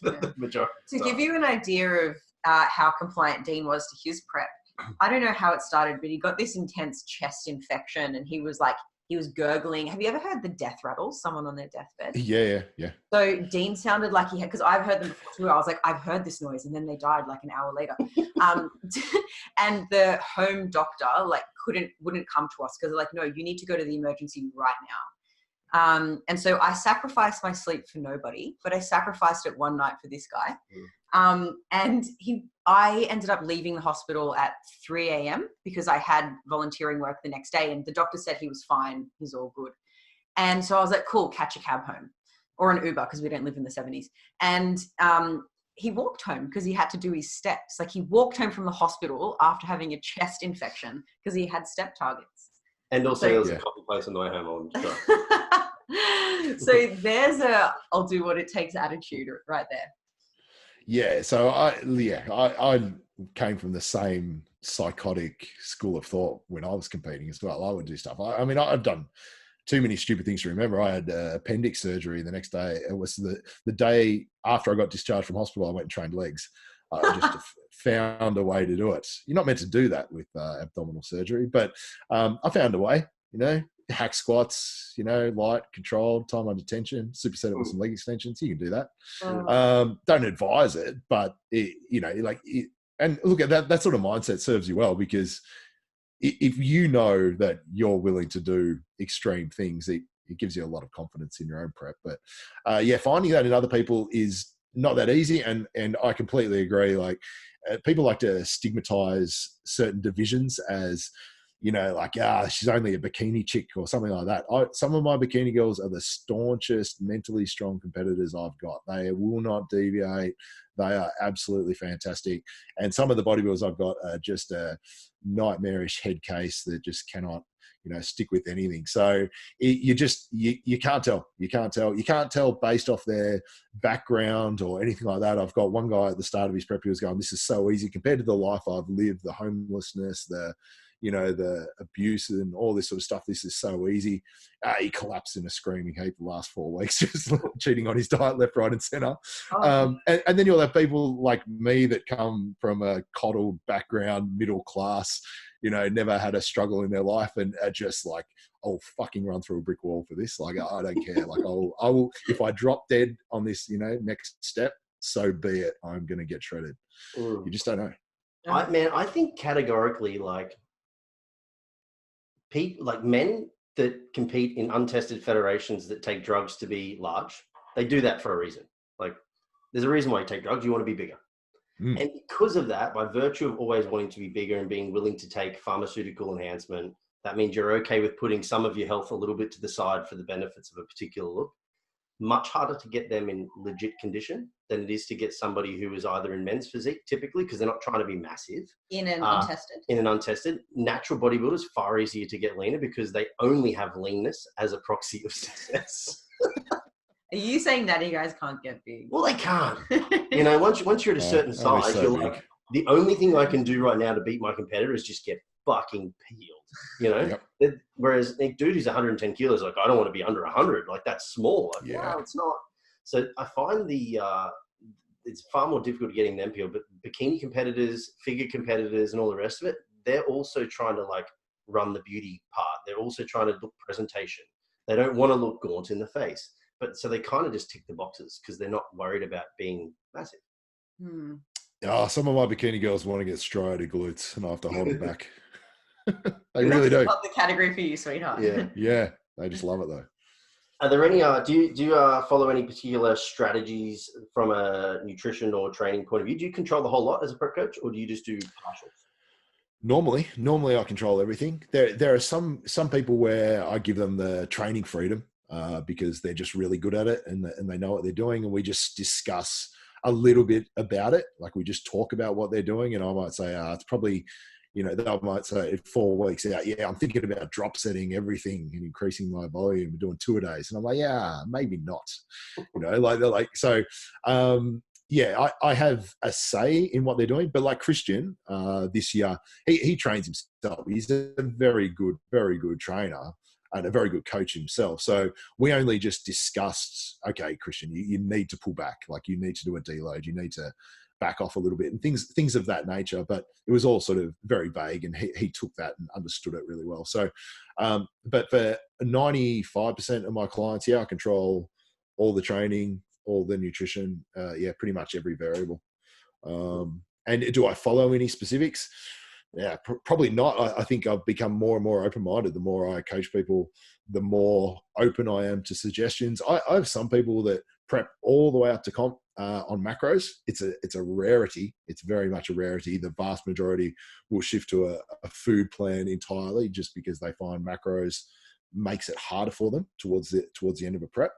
The majority. To give you an idea of how compliant Dean was to his prep, I don't know how it started, but he got this intense chest infection, and he was gurgling. Have you ever heard the death rattles? Someone on their deathbed? Yeah. So Dean sounded like he had, because I've heard them before too. I was like, I've heard this noise, and then they died like an hour later. And the home doctor wouldn't come to us, because they're like, no, you need to go to the emergency right now. And so I sacrificed my sleep for nobody, but I sacrificed it one night for this guy. And I ended up leaving the hospital at 3 a.m. because I had volunteering work the next day, and the doctor said he was fine. He's all good. And so I was like, cool, catch a cab home or an Uber, because we don't live in the 70s. And he walked home because he had to do his steps. Like, he walked home from the hospital after having a chest infection because he had step targets. And also there was a coffee place on the way home. So there's I'll do what it takes attitude right there. Yeah. So I came from the same psychotic school of thought when I was competing as well. I would do stuff. I mean, I've done too many stupid things to remember. I had appendix surgery the next day. It was the day after I got discharged from hospital. I went and trained legs. I just found a way to do it. You're not meant to do that with abdominal surgery, but I found a way, hack squats, light, controlled, time under tension, superset it with some leg extensions. You can do that. Don't advise it, but and look at that sort of mindset serves you well, because if you know that you're willing to do extreme things, it gives you a lot of confidence in your own prep. But finding that in other people is not that easy. And I completely agree. Like people like to stigmatize certain divisions as, you know, like, she's only a bikini chick or something like that. Some of my bikini girls are the staunchest, mentally strong competitors I've got. They will not deviate. They are absolutely fantastic. And some of the bodybuilders I've got are just a nightmarish head case that just cannot, you know, stick with anything. So you can't tell. You can't tell based off their background or anything like that. I've got one guy at the start of his prep who was going, "This is so easy compared to the life I've lived, the homelessness, the abuse and all this sort of stuff. This is so easy." He collapsed in a screaming heap the last 4 weeks, just cheating on his diet left, right, and center. And then you'll have people like me that come from a coddled background, middle class, you know, never had a struggle in their life, and are just like, "I'll fucking run through a brick wall for this. Like, I don't care. Like, I will, if I drop dead on this, you know, next step, so be it. I'm going to get shredded." You just don't know. I think categorically, like, people, like men that compete in untested federations that take drugs to be large, they do that for a reason. Like, there's a reason why you take drugs. You want to be bigger. And because of that, by virtue of always wanting to be bigger and being willing to take pharmaceutical enhancement, that means you're okay with putting some of your health a little bit to the side for the benefits of a particular look. Much harder to get them in legit condition than it is to get somebody who is either in men's physique, typically, because they're not trying to be massive. In an untested? In an untested. Natural bodybuilders, far easier to get leaner because they only have leanness as a proxy of success. Are you saying that you guys can't get big? Well, they can't. You know, once you're at a certain size, so you're big. like, the only thing I can do right now to beat my competitor is just get fucking peeled, you know? Yep. Whereas a dude who's 110 kilos, like, I don't want to be under 100. Like, that's small. Like, Yeah. wow, it's not. So I find it's far more difficult getting them peeled. But bikini competitors, figure competitors, and all the rest of it, they're also trying to, like, run the beauty part. They're also trying to look presentation. They don't want to look gaunt in the face. But so they kind of just tick the boxes because they're not worried about being massive. Some of my bikini girls want to get striated glutes, and I have to hold it back. They really do. Not the category for you, sweetheart. Yeah, they just love it though. Are there any? Do you follow any particular strategies from a nutrition or training point of view? Do you control the whole lot as a prep coach, or do you just do partials? Normally I control everything. There are some people where I give them the training freedom. Because they're just really good at it and they know what they're doing, and we just discuss a little bit about it. Like, we just talk about what they're doing, and I might say, it's probably, you know, they might say 4 weeks out, I'm thinking about drop setting everything and increasing my volume, doing 2 a days. And I'm like, maybe not, you know, like they're like, so, I have a say in what they're doing. But like Christian, this year, he trains himself. He's a very good trainer and a very good coach himself. So we only just discussed, okay, Christian, you need to pull back. Like, you need to do a deload. You need to back off a little bit and things of that nature. But it was all sort of very vague, and he took that and understood it really well. So, but for 95% of my clients, I control all the training, all the nutrition, pretty much every variable. And do I follow any specifics? Yeah, probably not. I think I've become more and more open-minded. The more I coach people, the more open I am to suggestions. I have some people that prep all the way up to comp on macros. It's a rarity. It's very much a rarity. The vast majority will shift to a food plan entirely, just because they find macros makes it harder for them towards the end of a prep.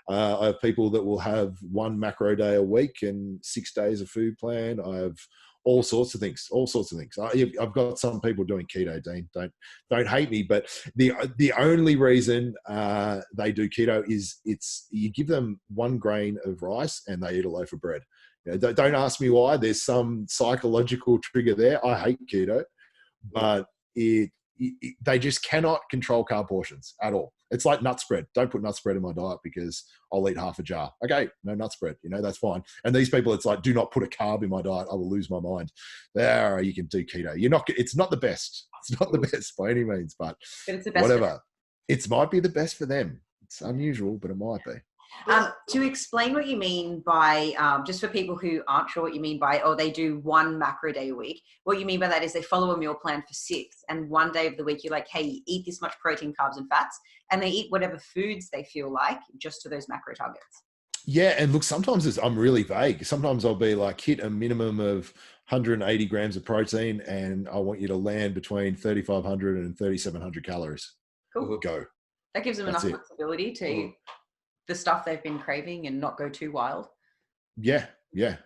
I have people that will have 1 macro day a week and 6 days of food plan. I have all sorts of things. I've got some people doing keto, Dean. Don't hate me, but the only reason they do keto is you give them 1 grain of rice and they eat a loaf of bread. You know, don't ask me why. There's some psychological trigger there. I hate keto, but they just cannot control carb portions at all. It's like nut spread. Don't put nut spread in my diet because I'll eat half a jar. Okay, no nut spread. You know, that's fine. And these people, it's like, do not put a carb in my diet. I will lose my mind. There, you can do keto. It's not the best. It's not the best by any means, but it's the best. Whatever. It might be the best for them. It's unusual, but it might be. To explain what you mean by, just for people who aren't sure what you mean by, they do 1 macro day a week. What you mean by that is they follow a meal plan for 6, and 1 day of the week you're like, hey, eat this much protein, carbs, and fats, and they eat whatever foods they feel like just to those macro targets. Yeah, and look, sometimes I'm really vague. Sometimes I'll be like, hit a minimum of 180 grams of protein, and I want you to land between 3,500 and 3,700 calories. Cool. Go. That gives them That's enough it. flexibility to eat the stuff they've been craving and not go too wild. Yeah, yeah.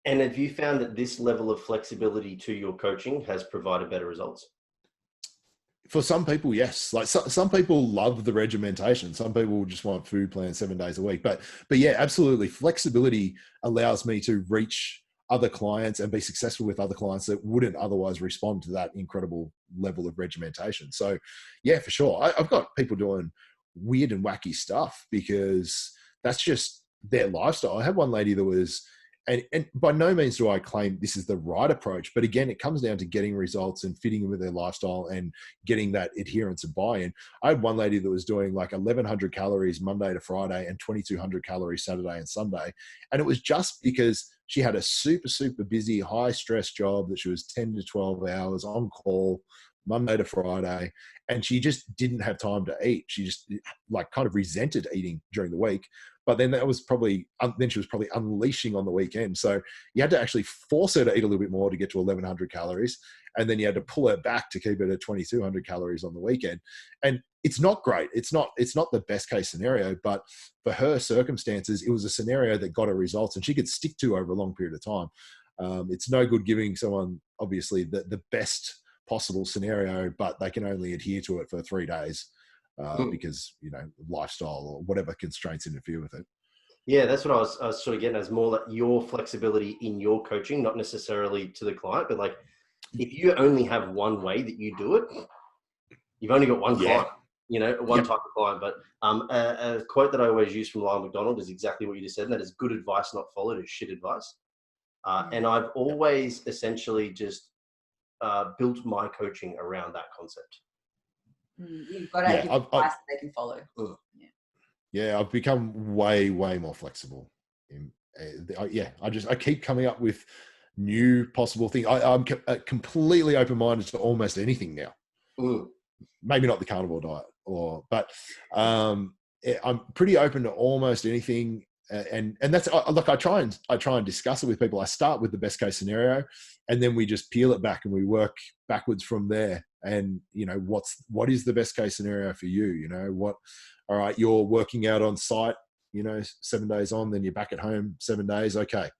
And have you found that this level of flexibility to your coaching has provided better results? For some people, yes. Like some people love the regimentation. Some people just want food plans 7 days a week. But yeah, absolutely. Flexibility allows me to reach other clients and be successful with other clients that wouldn't otherwise respond to that incredible level of regimentation. So yeah, for sure. I've got people doing weird and wacky stuff because that's just their lifestyle. I had one lady that was, and by no means do I claim this is the right approach, but again, it comes down to getting results and fitting in with their lifestyle and getting that adherence and buy-in. I had one lady that was doing like 1,100 calories Monday to Friday and 2,200 calories Saturday and Sunday. And it was just because she had a super, super busy, high stress job that she was 10 to 12 hours on call Monday to Friday, and she just didn't have time to eat. She just like kind of resented eating during the week. But then that was probably, then she was probably unleashing on the weekend. So you had to actually force her to eat a little bit more to get to 1,100 calories. And then you had to pull her back to keep it at 2,200 calories on the weekend. And it's not great. It's not the best case scenario, but for her circumstances, it was a scenario that got her results and she could stick to over a long period of time. It's no good giving someone obviously the best possible scenario, but they can only adhere to it for 3 days. Because, you know, lifestyle or whatever constraints interfere with it. Yeah, that's what I was sort of getting as more like your flexibility in your coaching, not necessarily to the client, but like if you only have one way that you do it, you've only got one client, you know, one type of client. But a quote that I always use from Lyle McDonald is exactly what you just said, and that is good advice not followed is shit advice. And I've always essentially just built my coaching around that concept. You've got to give advice that they can follow. Yeah, I've become way, way more flexible. I keep coming up with new possible things. I'm completely open-minded to almost anything now. Maybe not the carnivore diet, but I'm pretty open to almost anything. And that's look, I try and discuss it with people. I start with the best case scenario, and then we just peel it back and we work backwards from there. And you know, what is the best case scenario for you? You know, all right, you're working out on site, you know, 7 days on, then you're back at home 7 days. Okay,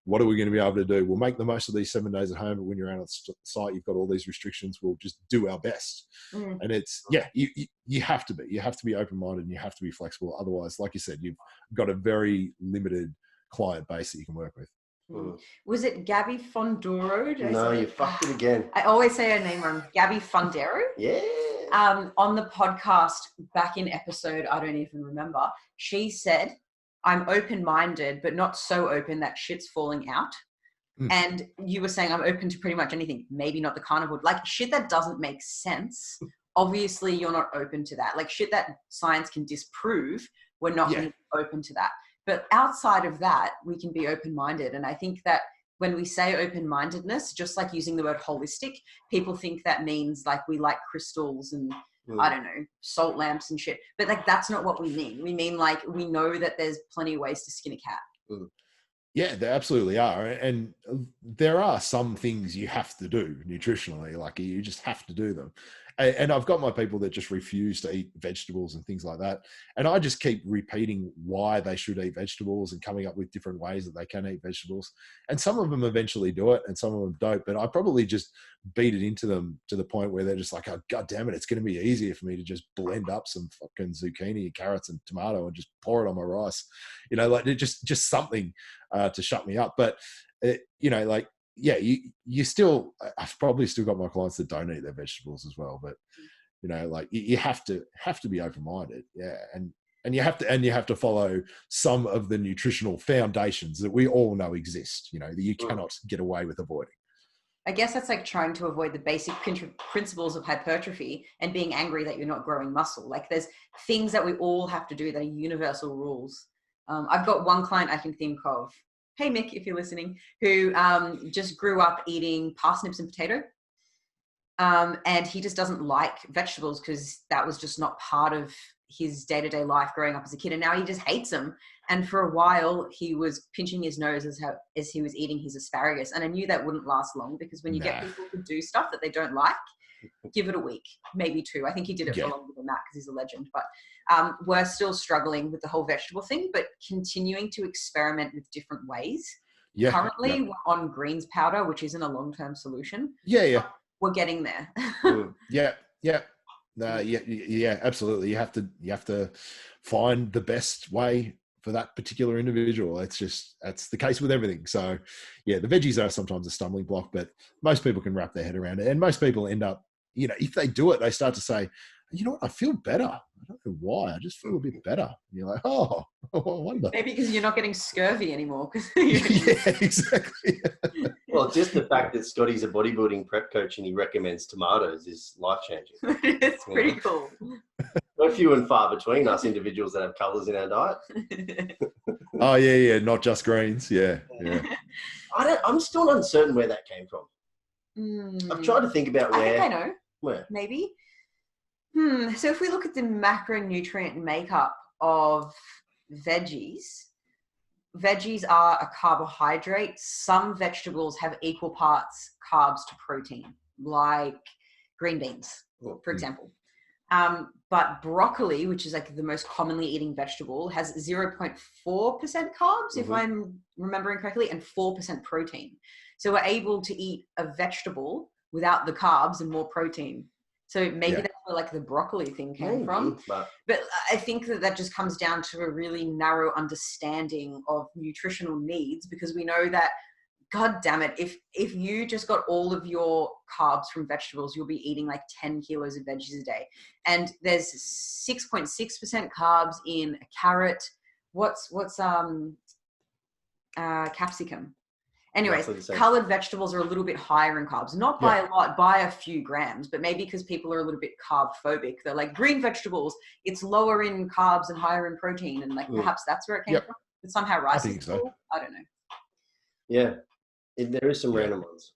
what are we going to be able to do? We'll make the most of these 7 days at home, but when you're out on site, you've got all these restrictions. We'll just do our best. And it's, you have to be open-minded and you have to be flexible. Otherwise, like you said, you've got a very limited client base that you can work with. Was it Gabby Fondoro? No, you fucked it again. I always say her name wrong. Gabby Fondero? Yeah. On the podcast back in episode, I don't even remember, she said, I'm open-minded, but not so open that shit's falling out. And you were saying I'm open to pretty much anything, maybe not the carnivore. Like shit that doesn't make sense, obviously you're not open to that. Like shit that science can disprove, we're not going to be open to that. But outside of that, we can be open-minded. And I think that when we say open-mindedness, just like using the word holistic, people think that means like we like crystals and I don't know, salt lamps and shit. But like, that's not what we mean. We mean like, we know that there's plenty of ways to skin a cat. Yeah, there absolutely are. And there are some things you have to do nutritionally, like you just have to do them. And I've got my people that just refuse to eat vegetables and things like that. And I just keep repeating why they should eat vegetables and coming up with different ways that they can eat vegetables. And some of them eventually do it and some of them don't. But I probably just beat it into them to the point where they're just like, oh, God damn it, it's going to be easier for me to just blend up some fucking zucchini and carrots and tomato and just pour it on my rice. You know, like just something to shut me up. But, you know, like, yeah, you still, I've probably still got my clients that don't eat their vegetables as well, but you know, like you have to be open-minded. Yeah. And you have to follow some of the nutritional foundations that we all know exist, you know, that you cannot get away with avoiding. I guess that's like trying to avoid the basic principles of hypertrophy and being angry that you're not growing muscle. Like there's things that we all have to do that are universal rules. I've got one client I can think of, hey Mick, if you're listening, who just grew up eating parsnips and potato. And he just doesn't like vegetables because that was just not part of his day-to-day life growing up as a kid, and now he just hates them. And for a while he was pinching his nose as he was eating his asparagus, and I knew that wouldn't last long, because when you get people to do stuff that they don't like, give it a week, maybe 2. I think he did it for longer than that because he's a legend. But we're still struggling with the whole vegetable thing, but continuing to experiment with different ways. Currently we're on greens powder, which isn't a long-term solution. We're getting there. Absolutely. You have to find the best way for that particular individual. That's the case with everything. So the veggies are sometimes a stumbling block, but most people can wrap their head around it. And most people end up, if they do it, they start to say, you know what, I feel better. I don't know why. I just feel a bit better. And you're like, oh, I wonder. Maybe because you're not getting scurvy anymore. Exactly. Well, just the fact that Scotty's a bodybuilding prep coach and he recommends tomatoes is life-changing. It's pretty cool. We're few and far between us individuals that have colours in our diet. Oh, yeah. Not just greens. Yeah. I'm still uncertain where that came from. I've tried to think about where. I think I know. Where? Maybe. So if we look at the macronutrient makeup of veggies are a carbohydrate. Some vegetables have equal parts carbs to protein, like green beans, for example. But broccoli, which is like the most commonly eaten vegetable, has 0.4% carbs, if I'm remembering correctly, and 4% protein. So we're able to eat a vegetable without the carbs and more protein. So maybe that's where like the broccoli thing came from. But I think that just comes down to a really narrow understanding of nutritional needs, because we know that, God damn it, if you just got all of your carbs from vegetables, you'll be eating like 10 kilos of veggies a day. And there's 6.6% carbs in a carrot. What's capsicum? Anyways, colored vegetables are a little bit higher in carbs, not by a lot, by a few grams, but maybe because people are a little bit carb phobic. They're like, green vegetables, it's lower in carbs and higher in protein. And like, perhaps that's where it came from. But somehow rice is cool. I don't know. Yeah. There is some random ones.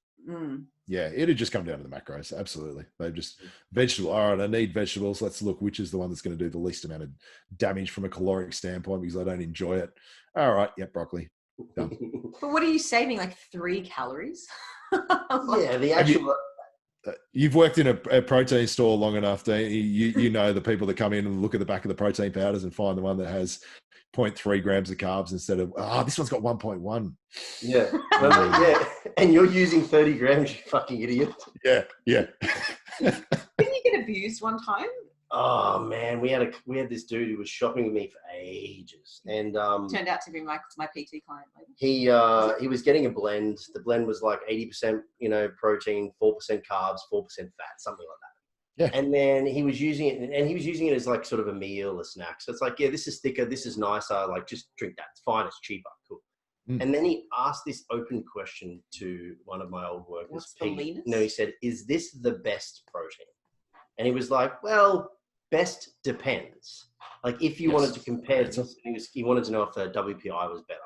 Yeah, it'd just come down to the macros. Absolutely. They've just vegetable. All right, I need vegetables. Let's look which is the one that's going to do the least amount of damage from a caloric standpoint because I don't enjoy it. All right. Broccoli. Done. But what are you saving? Like 3 calories? The actual. You've worked in a protein store long enough, don't you? You know the people that come in and look at the back of the protein powders and find the one that has 0.3 grams of carbs instead of, this one's got 1.1. Yeah. And you're using 30 grams, you fucking idiot. Yeah. Didn't you get abused one time? Oh man, we had this dude who was shopping with me for ages, and turned out to be my PT client later. He was getting a blend. The blend was like 80% protein, 4% carbs, 4% fat, something like that. Yeah. And then he was using it, as like sort of a meal, a snack. So it's like, this is thicker, this is nicer. Like, just drink that. It's fine. It's cheaper. Cool. And then he asked this open question to one of my old workers. What's the leanest? No, he said, "Is this the best protein?" And he was like, "Well, best depends. Like, if you wanted to compare, he wanted to know if the WPI was better.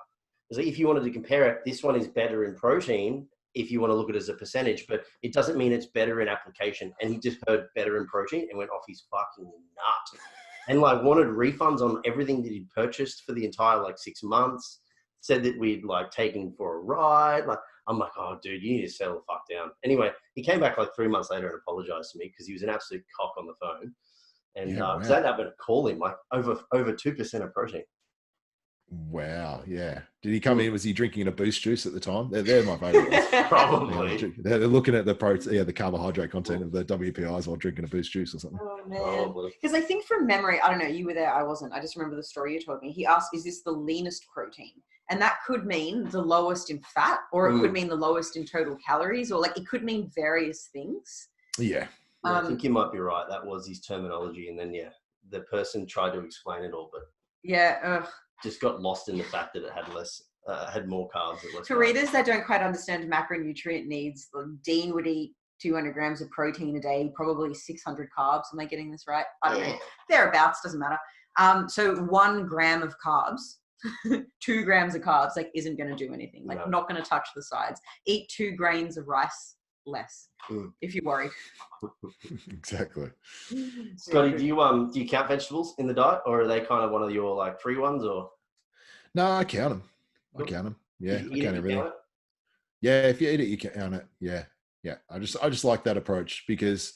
It's like, if you wanted to compare it, this one is better in protein. If you want to look at it as a percentage, but it doesn't mean it's better in application." And he just heard better in protein and went off his fucking nut, and like wanted refunds on everything that he'd purchased for the entire like 6 months. Said that we'd like taken for a ride. Like, I'm like, oh dude, you need to settle the fuck down. Anyway, he came back like 3 months later and apologized to me because he was an absolute cock on the phone. And because I happened to call him like over 2% of protein. Wow, yeah. Did he come in? Was he drinking a Boost juice at the time? They're my favorite ones. Probably. They're looking at the the carbohydrate content of the WPIs while drinking a Boost juice or something. Oh man, because I think from memory, I don't know. You were there, I wasn't. I just remember the story you told me. He asked, "Is this the leanest protein?" And that could mean the lowest in fat, or it could mean the lowest in total calories, or like it could mean various things. Yeah. I think you might be right. That was his terminology. And then, the person tried to explain it all, but just got lost in the fact that it had had more carbs. For readers that don't quite understand macronutrient needs, Dean would eat 200 grams of protein a day, probably 600 carbs. Am I getting this right? I don't know. Thereabouts, doesn't matter. So 1 gram of carbs, 2 grams of carbs, like isn't going to do anything. Like not going to touch the sides. Eat 2 grains of rice. less Mm. if you're worried. Exactly. Scotty, do you count vegetables in the diet, or are they kind of one of your like free ones? Or No, I count them. Cool. I count them. Yeah, if you I eat count it, you everything. count it? Yeah, if you eat it, you count it. Yeah, yeah. I just like that approach because,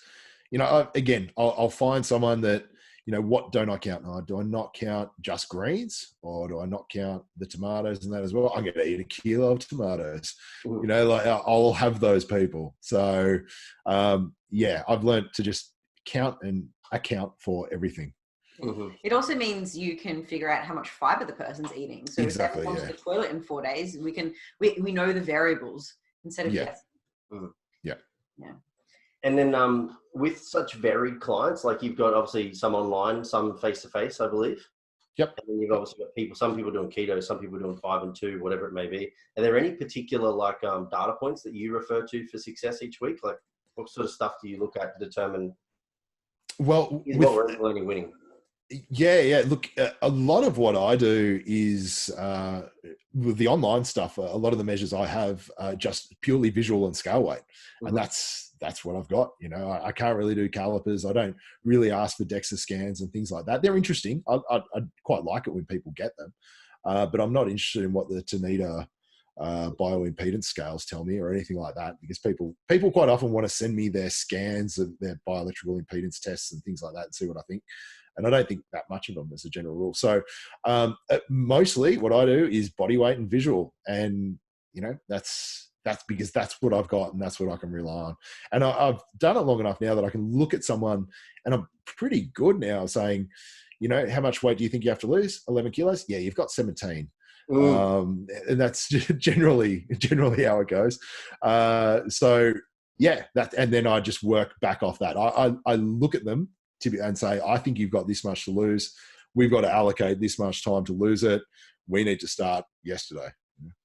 you know, I'll find someone that, you know, what don't I count? Do I not count just greens, or do I not count the tomatoes and that as well? I'm going to eat a kilo of tomatoes. Ooh. You know, like I'll have those people. So, yeah, I've learned to just count and account for everything. Mm-hmm. It also means you can figure out how much fiber the person's eating. So Exactly, if they've gone yeah. to the toilet in 4 days, we know the variables instead of guessing. Yeah. Yeah. And then with such varied clients, like you've got obviously some online, some face-to-face, I believe. Yep. And then you've obviously got some people doing keto, some people doing 5 and 2, whatever it may be. Are there any particular like data points that you refer to for success each week? Like what sort of stuff do you look at to determine Well, what we're learning winning? Yeah. Look, a lot of what I do is with the online stuff. A lot of the measures I have are just purely visual and scale weight, and that's what I've got. You know, I can't really do calipers. I don't really ask for DEXA scans and things like that. They're interesting. I quite like it when people get them, but I'm not interested in what the Tanita bioimpedance scales tell me or anything like that, because people quite often want to send me their scans of their bioelectrical impedance tests and things like that and see what I think. And I don't think that much of them as a general rule. So mostly what I do is body weight and visual. And, you know, that's because that's what I've got and that's what I can rely on. And I've done it long enough now that I can look at someone and I'm pretty good now saying, you know, how much weight do you think you have to lose? 11 kilos? Yeah, you've got 17. And that's generally how it goes. So yeah, and then I just work back off that. I look at them and say, I think you've got this much to lose. We've got to allocate this much time to lose it. We need to start yesterday.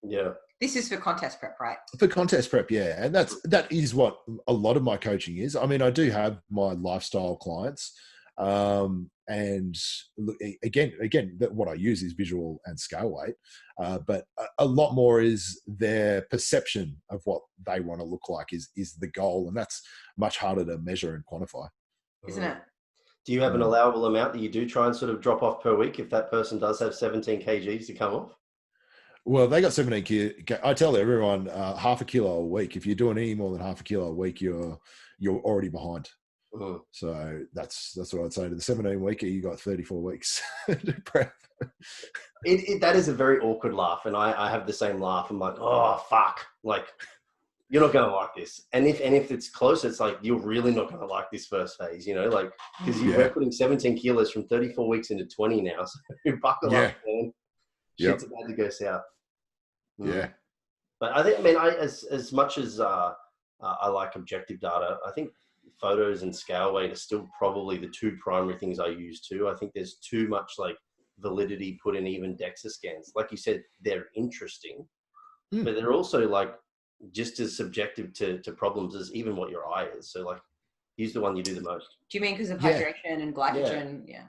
Yeah. This is for contest prep, right? For contest prep, yeah. And that is what a lot of my coaching is. I mean, I do have my lifestyle clients. And again, what I use is visual and scale weight. But a lot more is their perception of what they want to look like is the goal. And that's much harder to measure and quantify. Isn't it? Do you have an allowable amount that you do try and sort of drop off per week if that person does have 17 kgs to come off? Well, they got 17 kilos. I tell everyone half a kilo a week. If you're doing any more than half a kilo a week, you're already behind. So that's what I'd say to the 17 weeker. You got 34 weeks to prep. That is a very awkward laugh, and I have the same laugh. I'm like, oh fuck, like you're not gonna like this. And if it's close, it's like you're really not gonna like this first phase, you know, like because we're putting 17 kilos from 34 weeks into 20 now. So buckle up, man. Shit's about to go south. Yeah. But I think, I mean, as much as I like objective data, I think photos and scale weight are still probably the two primary things I use too. I think there's too much like validity put in even DEXA scans. Like you said, they're interesting, but they're also like just as subjective to problems as even what your eye is. So like use the one you do the most. Do you mean because of hydration and glycogen? Yeah.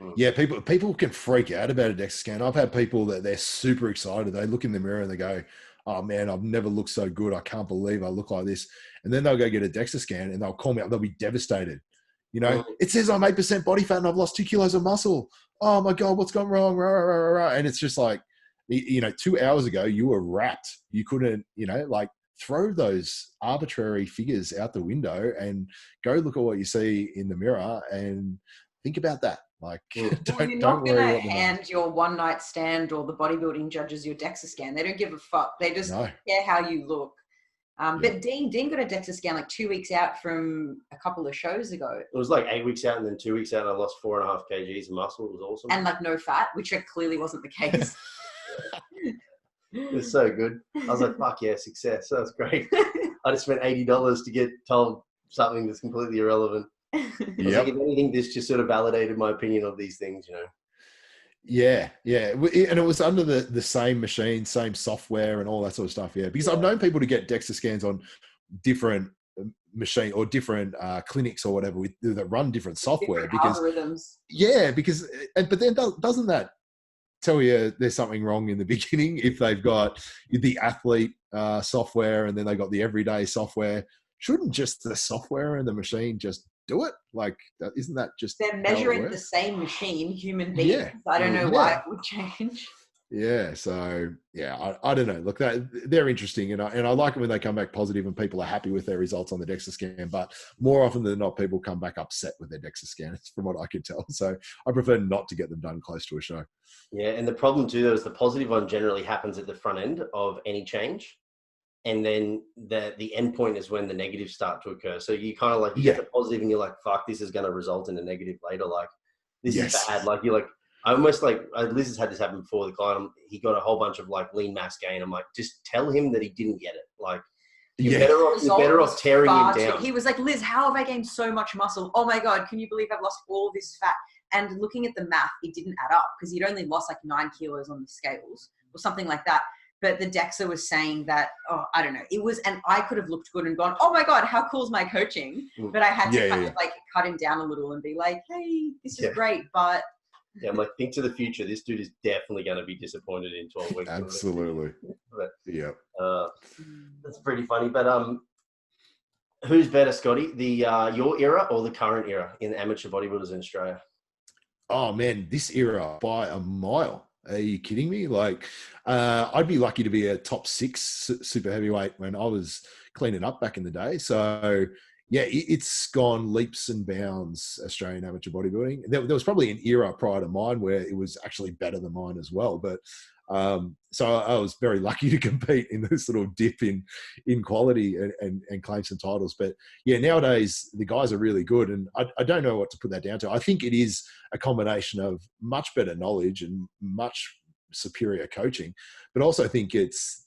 Okay. Yeah, people can freak out about a DEXA scan. I've had people that they're super excited. They look in the mirror and they go, oh man, I've never looked so good. I can't believe I look like this. And then they'll go get a DEXA scan and they'll call me up. They'll be devastated. You know, it says I'm 8% body fat and I've lost 2 kilos of muscle. Oh my God, what's gone wrong? And it's just like, you know, 2 hours ago, you were wrapped. You couldn't, you know, like throw those arbitrary figures out the window and go look at what you see in the mirror and think about that. Like, you're not going to hand your one night stand or the bodybuilding judges your DEXA scan. They don't give a fuck. They just care how you look. But Dean got a DEXA scan like 2 weeks out from a couple of shows ago. It was like 8 weeks out and then 2 weeks out and I lost 4.5 kgs of muscle. It was awesome. And like no fat, which clearly wasn't the case. It was so good. I was like, fuck yeah, success. That was great. I just spent $80 to get told something that's completely irrelevant. Like, if anything, this just sort of validated my opinion of these things, you know. Yeah. And it was under the same machine, same software and all that sort of stuff, because I've known people to get DEXA scans on different machine or different clinics or whatever that run different software different algorithms. But then doesn't that tell you there's something wrong in the beginning if they've got the athlete software and then they got the everyday software. Shouldn't just the software and the machine just do it? Like, isn't that just they're measuring the same machine, human beings? Yeah. I don't know why it would change. Yeah, so yeah, I don't know. Look, they're interesting, and I like it when they come back positive and people are happy with their results on the DEXA scan. But more often than not, people come back upset with their DEXA scans, from what I can tell. So I prefer not to get them done close to a show. Yeah, and the problem too, though, is the positive one generally happens at the front end of any change, and then the end point is when the negatives start to occur. So you kind of like you get the positive, and you're like, "Fuck, this is going to result in a negative later." Like, this is bad. Like you're like. I almost like, Liz has had this happen before. The client, he got a whole bunch of like lean mass gain. I'm like, just tell him that he didn't get it. Like, you're better off tearing him down. He was like, Liz, how have I gained so much muscle? Oh my God, can you believe I've lost all this fat? And looking at the math, it didn't add up because he'd only lost like 9 kilos on the scales or something like that. But the DEXA was saying that, I don't know. It was, and I could have looked good and gone, oh my God, how cool is my coaching? But I had to kind of like cut him down a little and be like, hey, this is great, but... Yeah, I'm like, think to the future. This dude is definitely going to be disappointed in 12 weeks. Absolutely. But, yeah. That's pretty funny. But who's better, Scotty? Your era or the current era in amateur bodybuilders in Australia? Oh man, this era by a mile. Are you kidding me? Like, I'd be lucky to be a top 6 super heavyweight when I was cleaning up back in the day. So yeah, it's gone leaps and bounds, Australian amateur bodybuilding. There was probably an era prior to mine where it was actually better than mine as well. But so I was very lucky to compete in this little dip in quality and claim some titles. But yeah, nowadays the guys are really good. And I don't know what to put that down to. I think it is a combination of much better knowledge and much superior coaching, but also think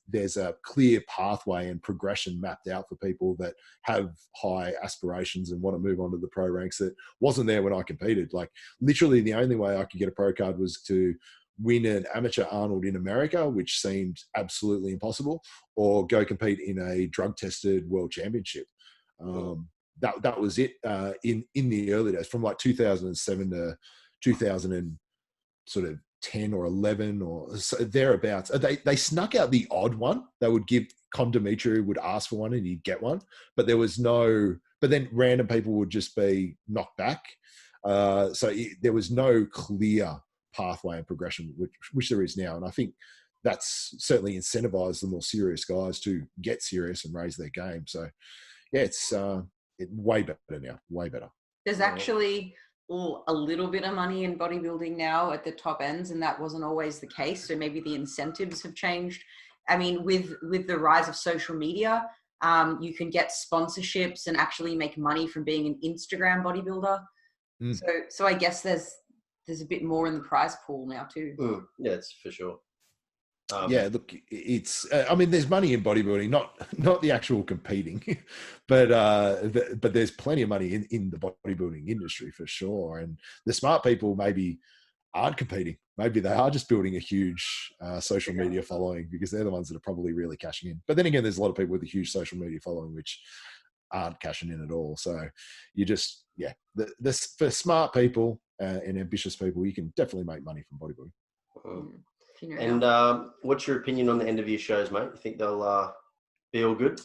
there's a clear pathway and progression mapped out for people that have high aspirations and want to move on to the pro ranks that wasn't there when I competed. Like literally the only way I could get a pro card was to win an amateur Arnold in America, which seemed absolutely impossible, or go compete in a drug tested world championship. That was it in the early days, from like 2007 to 2010 or 11 or so, thereabouts. They snuck out the odd one. They would give Dimitri would ask for one and he'd get one, but there was no. But then random people would just be knocked back. There was no clear pathway and progression, which there is now, and I think that's certainly incentivized the more serious guys to get serious and raise their game. So yeah, it's way better now, way better. There's actually a little bit of money in bodybuilding now at the top ends, and that wasn't always the case. So maybe the incentives have changed. I mean, with the rise of social media, you can get sponsorships and actually make money from being an Instagram bodybuilder. So I guess there's a bit more in the prize pool now too. Yeah, it's for sure. Yeah, look, it's. I mean, there's money in bodybuilding, not the actual competing, but there's plenty of money in the bodybuilding industry for sure. And the smart people maybe aren't competing. Maybe they are just building a huge social media following because they're the ones that are probably really cashing in. But then again, there's a lot of people with a huge social media following which aren't cashing in at all. So you just for smart people and ambitious people, you can definitely make money from bodybuilding. And what's your opinion on the end of your shows, mate? You think they'll be all good?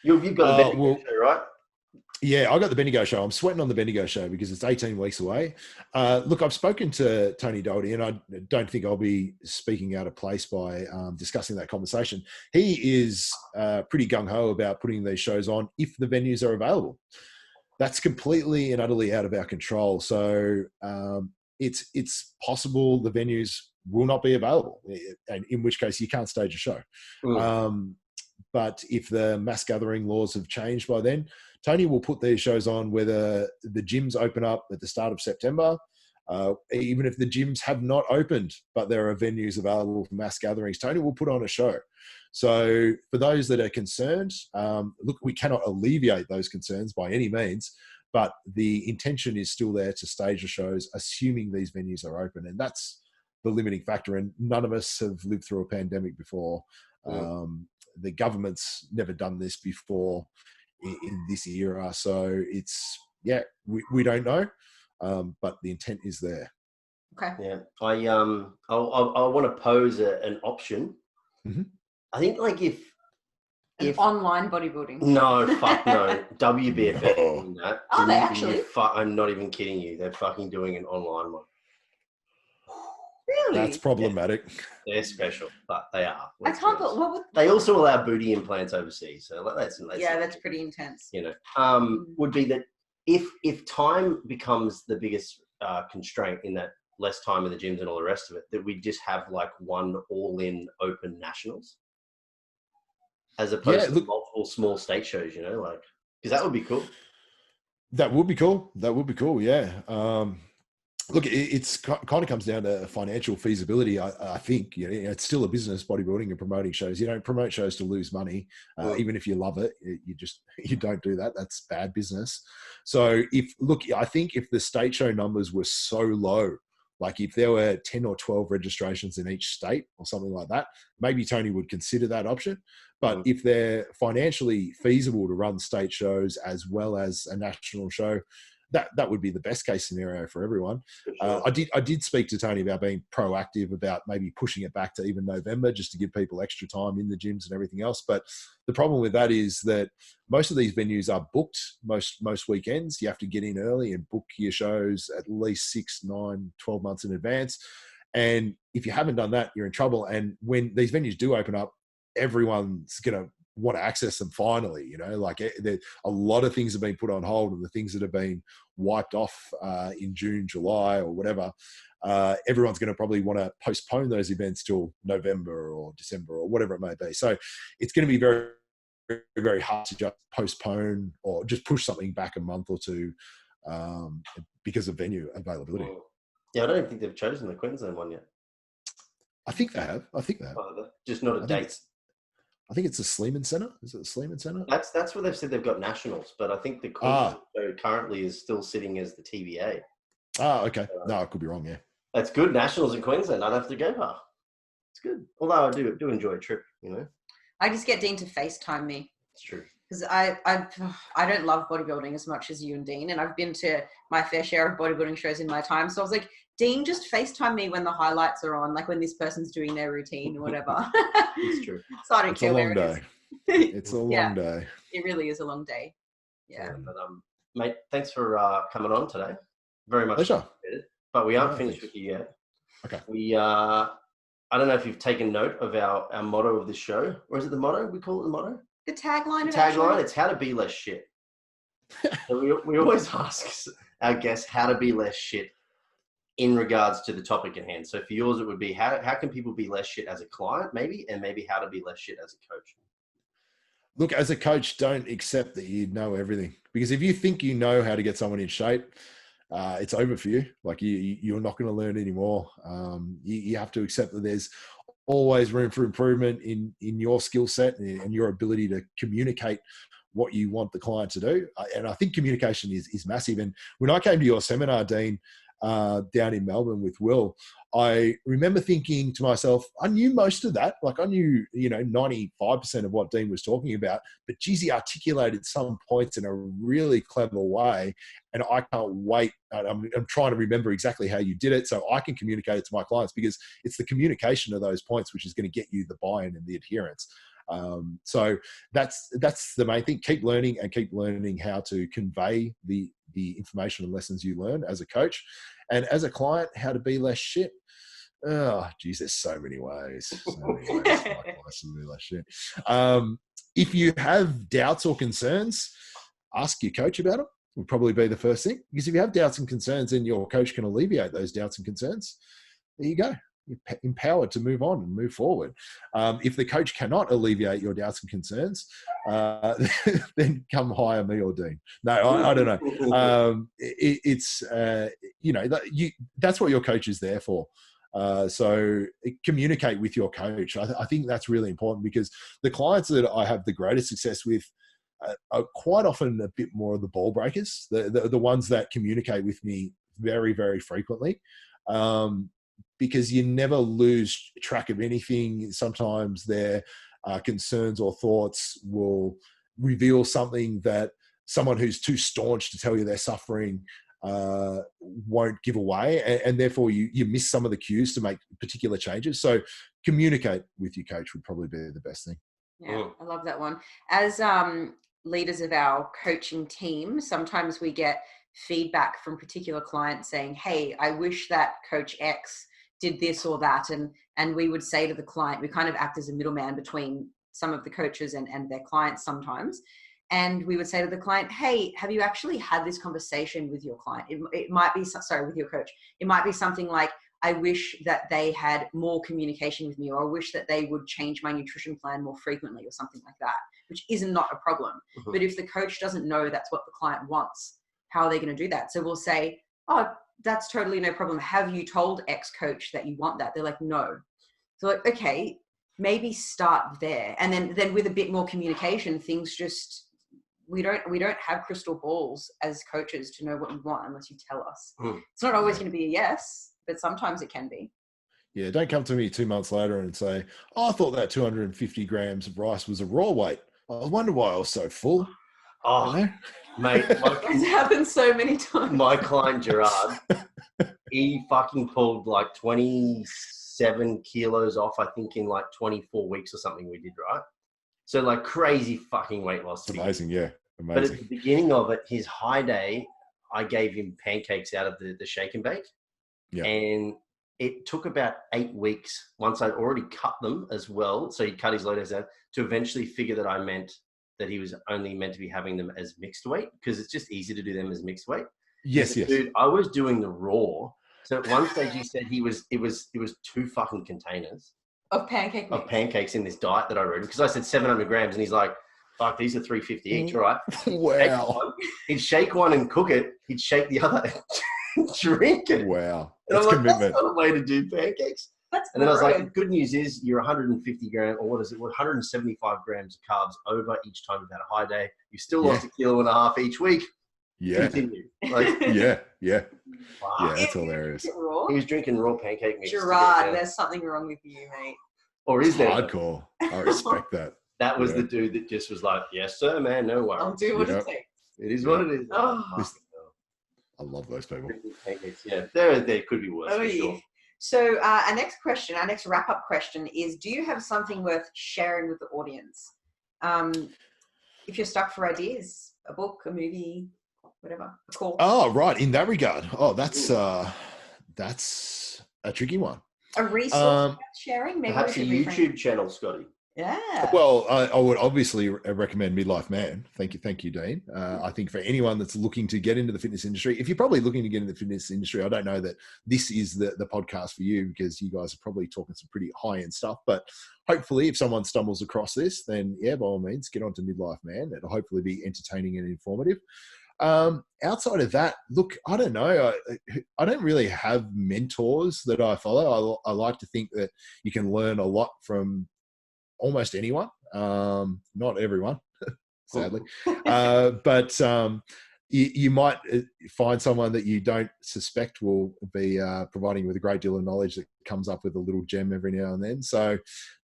You've got a Bendigo show, right? Yeah, I got the Bendigo show. I'm sweating on the Bendigo show because it's 18 weeks away. Look, I've spoken to Tony Doherty, and I don't think I'll be speaking out of place by discussing that conversation. He is pretty gung-ho about putting these shows on if the venues are available. That's completely and utterly out of our control. So it's possible the venues will not be available, and in which case you can't stage a show. But if the mass gathering laws have changed by then, Tony will put these shows on whether the gyms open up at the start of September, even if the gyms have not opened, but there are venues available for mass gatherings. Tony will put on a show. So for those that are concerned, look, we cannot alleviate those concerns by any means, but the intention is still there to stage the shows, assuming these venues are open. And that's the limiting factor. And none of us have lived through a pandemic before. The government's never done this before in this era. So it's, we don't know, but the intent is there. Okay. Yeah. I want to pose an option. Mm-hmm. I think like if online bodybuilding. No, fuck no. WBFF No. doing that. Are they actually? I'm not even kidding you. They're fucking doing an online one. Really? That's problematic. They're special, but they are. I can't. But what would? They also allow booty implants overseas, so that's pretty intense. You know, would be that if time becomes the biggest constraint in that less time in the gyms and all the rest of it, that we just have like one all-in open nationals, as opposed to multiple small state shows. You know, like because that would be cool. That would be cool. That would be cool. Yeah. Look, it's kind of comes down to financial feasibility. I think it's still a business, bodybuilding and promoting shows. You don't promote shows to lose money, even if you love it. You don't do that. That's bad business. So I think if the state show numbers were so low, like if there were 10 or 12 registrations in each state or something like that, maybe Tony would consider that option. But if they're financially feasible to run state shows as well as a national show, that would be the best case scenario for everyone. Sure. I did speak to Tony about being proactive about maybe pushing it back to even November just to give people extra time in the gyms and everything else. But the problem with that is that most of these venues are booked most weekends. You have to get in early and book your shows at least 6, 9, 12 months in advance. And if you haven't done that, you're in trouble. And when these venues do open up, everyone's going to want to access them finally. Like a lot of things have been put on hold, and the things that have been wiped off in June, July or whatever, everyone's going to probably want to postpone those events till November or December or whatever it may be. So it's going to be very, very hard to just postpone or just push something back a month or two because of venue availability. Yeah, I don't think they've chosen the Queensland one yet. I think they have. Just not a date. I think it's the Sleeman Centre. Is it the Sleeman Centre? That's where they've said they've got nationals, but I think the Queensland show currently is still sitting as the TBA. Okay. No, I could be wrong. Yeah, that's good. Nationals in Queensland. I'd have to go far. It's good. Although I do enjoy a trip. I just get Dean to FaceTime me. It's true. Because I don't love bodybuilding as much as you and Dean, and I've been to my fair share of bodybuilding shows in my time. So I was like, Dean, just FaceTime me when the highlights are on, like when this person's doing their routine or whatever. It's true. So I don't care where it is. It's a long day. It really is a long day. Yeah. But mate, thanks for coming on today. Very much pleasure. But we aren't finished with you yet. Okay. We I don't know if you've taken note of our motto of this show, or is it the motto? We call it the motto. The tagline. It's how to be less shit. So we always ask our guests how to be less shit in regards to the topic at hand. So for yours, it would be how can people be less shit as a client, maybe, and maybe how to be less shit as a coach. Look, as a coach, don't accept that you know everything, because if you think you know how to get someone in shape, it's over for you. Like you're not going to learn anymore. You have to accept that there's always room for improvement in your skill set and your ability to communicate what you want the client to do. And I think communication is massive. And when I came to your seminar, Dean, down in Melbourne with Will, I remember thinking to myself, I knew most of that. Like I knew, 95% of what Dean was talking about, but geez, he articulated some points in a really clever way. And I can't wait. I'm trying to remember exactly how you did it so I can communicate it to my clients, because it's the communication of those points which is going to get you the buy-in and the adherence. So that's the main thing. Keep learning how to convey the information and lessons you learn as a coach, and as a client, how to be less shit. Oh, geez, there's so many ways. To be less shit. If you have doubts or concerns, ask your coach about them. Would probably be the first thing, because if you have doubts and concerns, then your coach can alleviate those doubts and concerns. There you go. You're empowered to move on and move forward. If the coach cannot alleviate your doubts and concerns, then come hire me or Dean. No, I don't know. That's what your coach is there for. So communicate with your coach. I think that's really important, because the clients that I have the greatest success with are quite often a bit more of the ball breakers, the ones that communicate with me very, very frequently. Because you never lose track of anything. Sometimes their concerns or thoughts will reveal something that someone who's too staunch to tell you they're suffering won't give away, and therefore you miss some of the cues to make particular changes. So communicate with your coach would probably be the best thing. Yeah, I love that one. As leaders of our coaching team, sometimes we get feedback from particular clients saying, hey, I wish that coach X did this or that. And we would say to the client, we kind of act as a middleman between some of the coaches and their clients sometimes. And we would say to the client, hey, have you actually had this conversation with your client? It might be, sorry, with your coach. It might be something like, I wish that they had more communication with me, or I wish that they would change my nutrition plan more frequently, or something like that, which is not a problem. Mm-hmm. But if the coach doesn't know that's what the client wants, how are they going to do that? So we'll say, oh, that's totally no problem. Have you told X coach that you want that? They're like, no. So like, okay, maybe start there. And then with a bit more communication, things just, we don't have crystal balls as coaches to know what you want unless you tell us. It's not always going to be a yes, but sometimes it can be. Yeah, don't come to me 2 months later and say, oh, I thought that 250 grams of rice was a raw weight. I wonder why I was so full. Oh, mate. It's happened so many times. My client, Gerard, he fucking pulled like 27 kilos off, I think, in like 24 weeks or something we did, right? So like crazy fucking weight loss. It's amazing, yeah. Amazing. But at the beginning of it, his high day, I gave him pancakes out of the shake and bake. Yeah. And it took about 8 weeks, once I'd already cut them as well, so he cut his load down, to eventually figure that I meant that he was only meant to be having them as mixed weight, because it's just easy to do them as mixed weight. Yes. Dude, I was doing the raw. So at one stage he said it was 2 fucking containers of pancakes in this diet that I wrote, because I said 700 grams, and he's like, fuck, these are 350 each, all right? Wow. He'd shake one and cook it. He'd shake the other and drink it. Wow. And I'm like, that's not a way to do pancakes. And then I was like, the good news is you're 150 grams, or what is it? 175 grams of carbs over each time you've had a high day. You still lost 1.5 kilos each week. Yeah. Continue. Like, yeah. Wow. Yeah, that's hilarious. He was drinking raw pancake mix. Gerard, there's something wrong with you, mate. Or is there? Hardcore. I respect that. That was the dude that just was like, yes, sir, man, no worries. I'll do what it takes. It is what it is. Oh. I love those people. Yeah, there could be worse, for sure. So our next wrap-up question is, do you have something worth sharing with the audience? If you're stuck for ideas, a book, a movie, whatever, a course. Oh, right. In that regard. Oh, that's a tricky one. A resource sharing? Maybe perhaps a YouTube channel, Scotty. Yeah. Well, I would obviously recommend MidLife Man. Thank you, Dean. I think for anyone that's looking to get into the fitness industry, if you're probably looking to get into the fitness industry, I don't know that this is the podcast for you, because you guys are probably talking some pretty high-end stuff. But hopefully, if someone stumbles across this, then yeah, by all means, get onto MidLife Man. It'll hopefully be entertaining and informative. Outside of that, look, I don't know. I don't really have mentors that I follow. I like to think that you can learn a lot from almost anyone, not everyone, sadly, but you might find someone that you don't suspect will be providing you with a great deal of knowledge that comes up with a little gem every now and then. So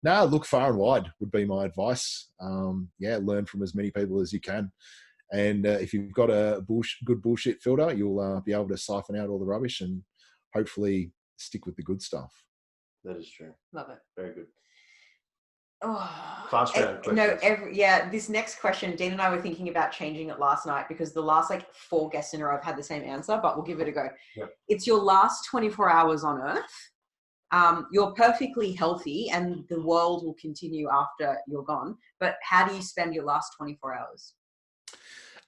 look far and wide would be my advice. Learn from as many people as you can. And if you've got a good bullshit filter, you'll be able to siphon out all the rubbish and hopefully stick with the good stuff. That is true. Love it. Very good. Oh, fast round questions. This next question, Dean and I were thinking about changing it last night, because the last 4 guests in a row have had the same answer, but we'll give it a go. Yep. It's your last 24 hours on Earth. You're perfectly healthy and the world will continue after you're gone. But how do you spend your last 24 hours?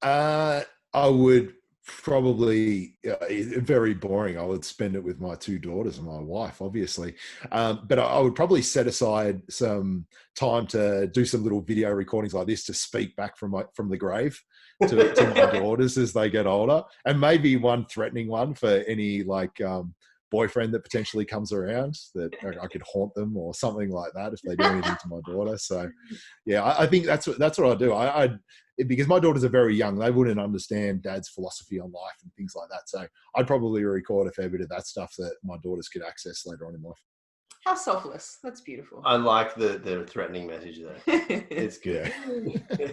I would probably very boring. I would spend it with my 2 daughters and my wife, obviously. But I would probably set aside some time to do some little video recordings like this to speak back from the grave to my daughters as they get older, and maybe one threatening one for any boyfriend that potentially comes around, that I could haunt them or something like that if they do anything to my daughter. So yeah, I think that's what I do. Because my daughters are very young, they wouldn't understand Dad's philosophy on life and things like that. So I'd probably record a fair bit of that stuff that my daughters could access later on in life. How selfless. That's beautiful. I like the threatening message there. It's good.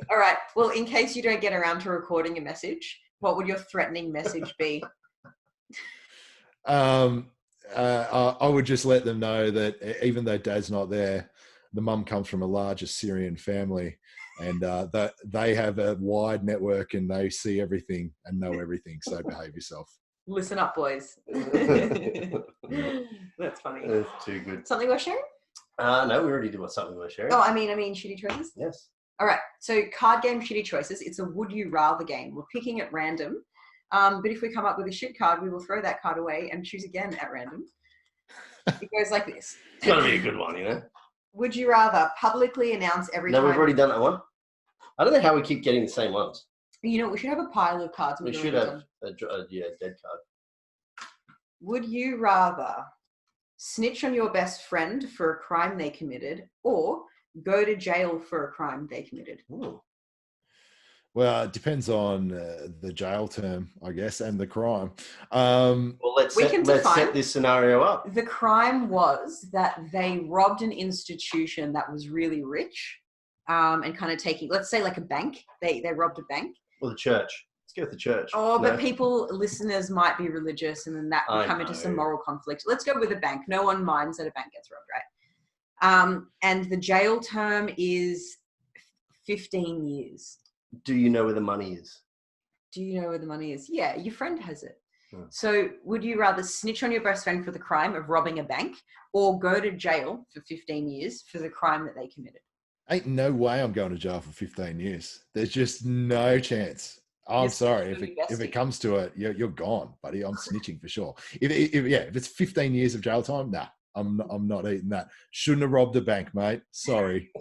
All right. Well, in case you don't get around to recording a message, what would your threatening message be? I would just let them know that even though Dad's not there, the mum comes from a large Assyrian family, and that they have a wide network and they see everything and know everything. So behave yourself. Listen up, boys. Yeah. That's funny. That's too good. Something worth sharing? No, we already did something worth sharing. Oh, I mean, shitty choices? Yes. All right. So card game, shitty choices. It's a would you rather game. We're picking at random. But if we come up with a shit card, we will throw that card away and choose again at random. It goes like this. It's got to be a good one, you know? Would you rather publicly announce every time? No, we've already done that one. I don't know how we keep getting the same ones. You know, we should have a pile of cards. We should have a dead card. Would you rather snitch on your best friend for a crime they committed or go to jail for a crime they committed? Ooh. Well, it depends on the jail term, I guess, and the crime. Well, let's set this scenario up. The crime was that they robbed an institution that was really rich, and kind of taking, let's say, like a bank. They robbed a bank. Or the church. Let's go with the church. Oh, but listeners might be religious, and then that will come into some moral conflict. Let's go with a bank. No one minds that a bank gets robbed, right? And the jail term is 15 years. Do you know where the money is? Do you know where the money is? Yeah, your friend has it. So would you rather snitch on your best friend for the crime of robbing a bank or go to jail for 15 years for the crime that they committed? Ain't no way I'm going to jail for 15 years. There's just no chance. I'm sorry. If it comes to it, you're gone, buddy. I'm snitching for sure. If it's 15 years of jail time, nah, I'm not eating that. Shouldn't have robbed a bank, mate. Sorry.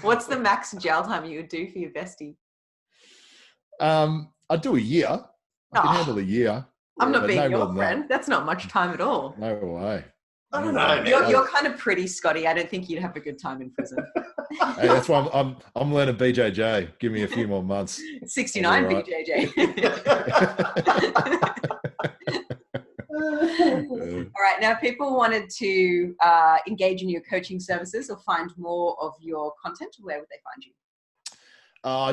What's the max jail time you would do for your bestie? I'd do a year. I can handle a year. I'm not being your friend. That's not much time at all. No way. I don't know. You're kind of pretty, Scotty. I don't think you'd have a good time in prison. Hey, that's why I'm learning BJJ. Give me a few more months. 69 right. BJJ. All right. Now, if people wanted to engage in your coaching services or find more of your content, where would they find you?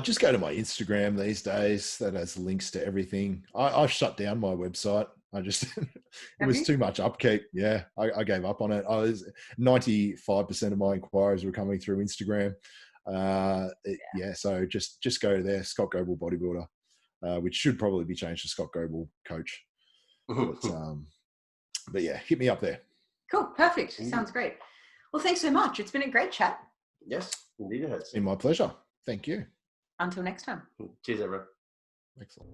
Just go to my Instagram these days. That has links to everything. I've shut down my website. It was too much upkeep. Yeah, I gave up on it. 95% of my inquiries were coming through Instagram. So just go there, Scott Goble bodybuilder, which should probably be changed to Scott Goble coach. But yeah, hit me up there. Cool, perfect. Sounds great. Well, thanks so much. It's been a great chat. Yes, indeed it has. It's been my pleasure. Thank you. Until next time. Cheers, everyone. Excellent.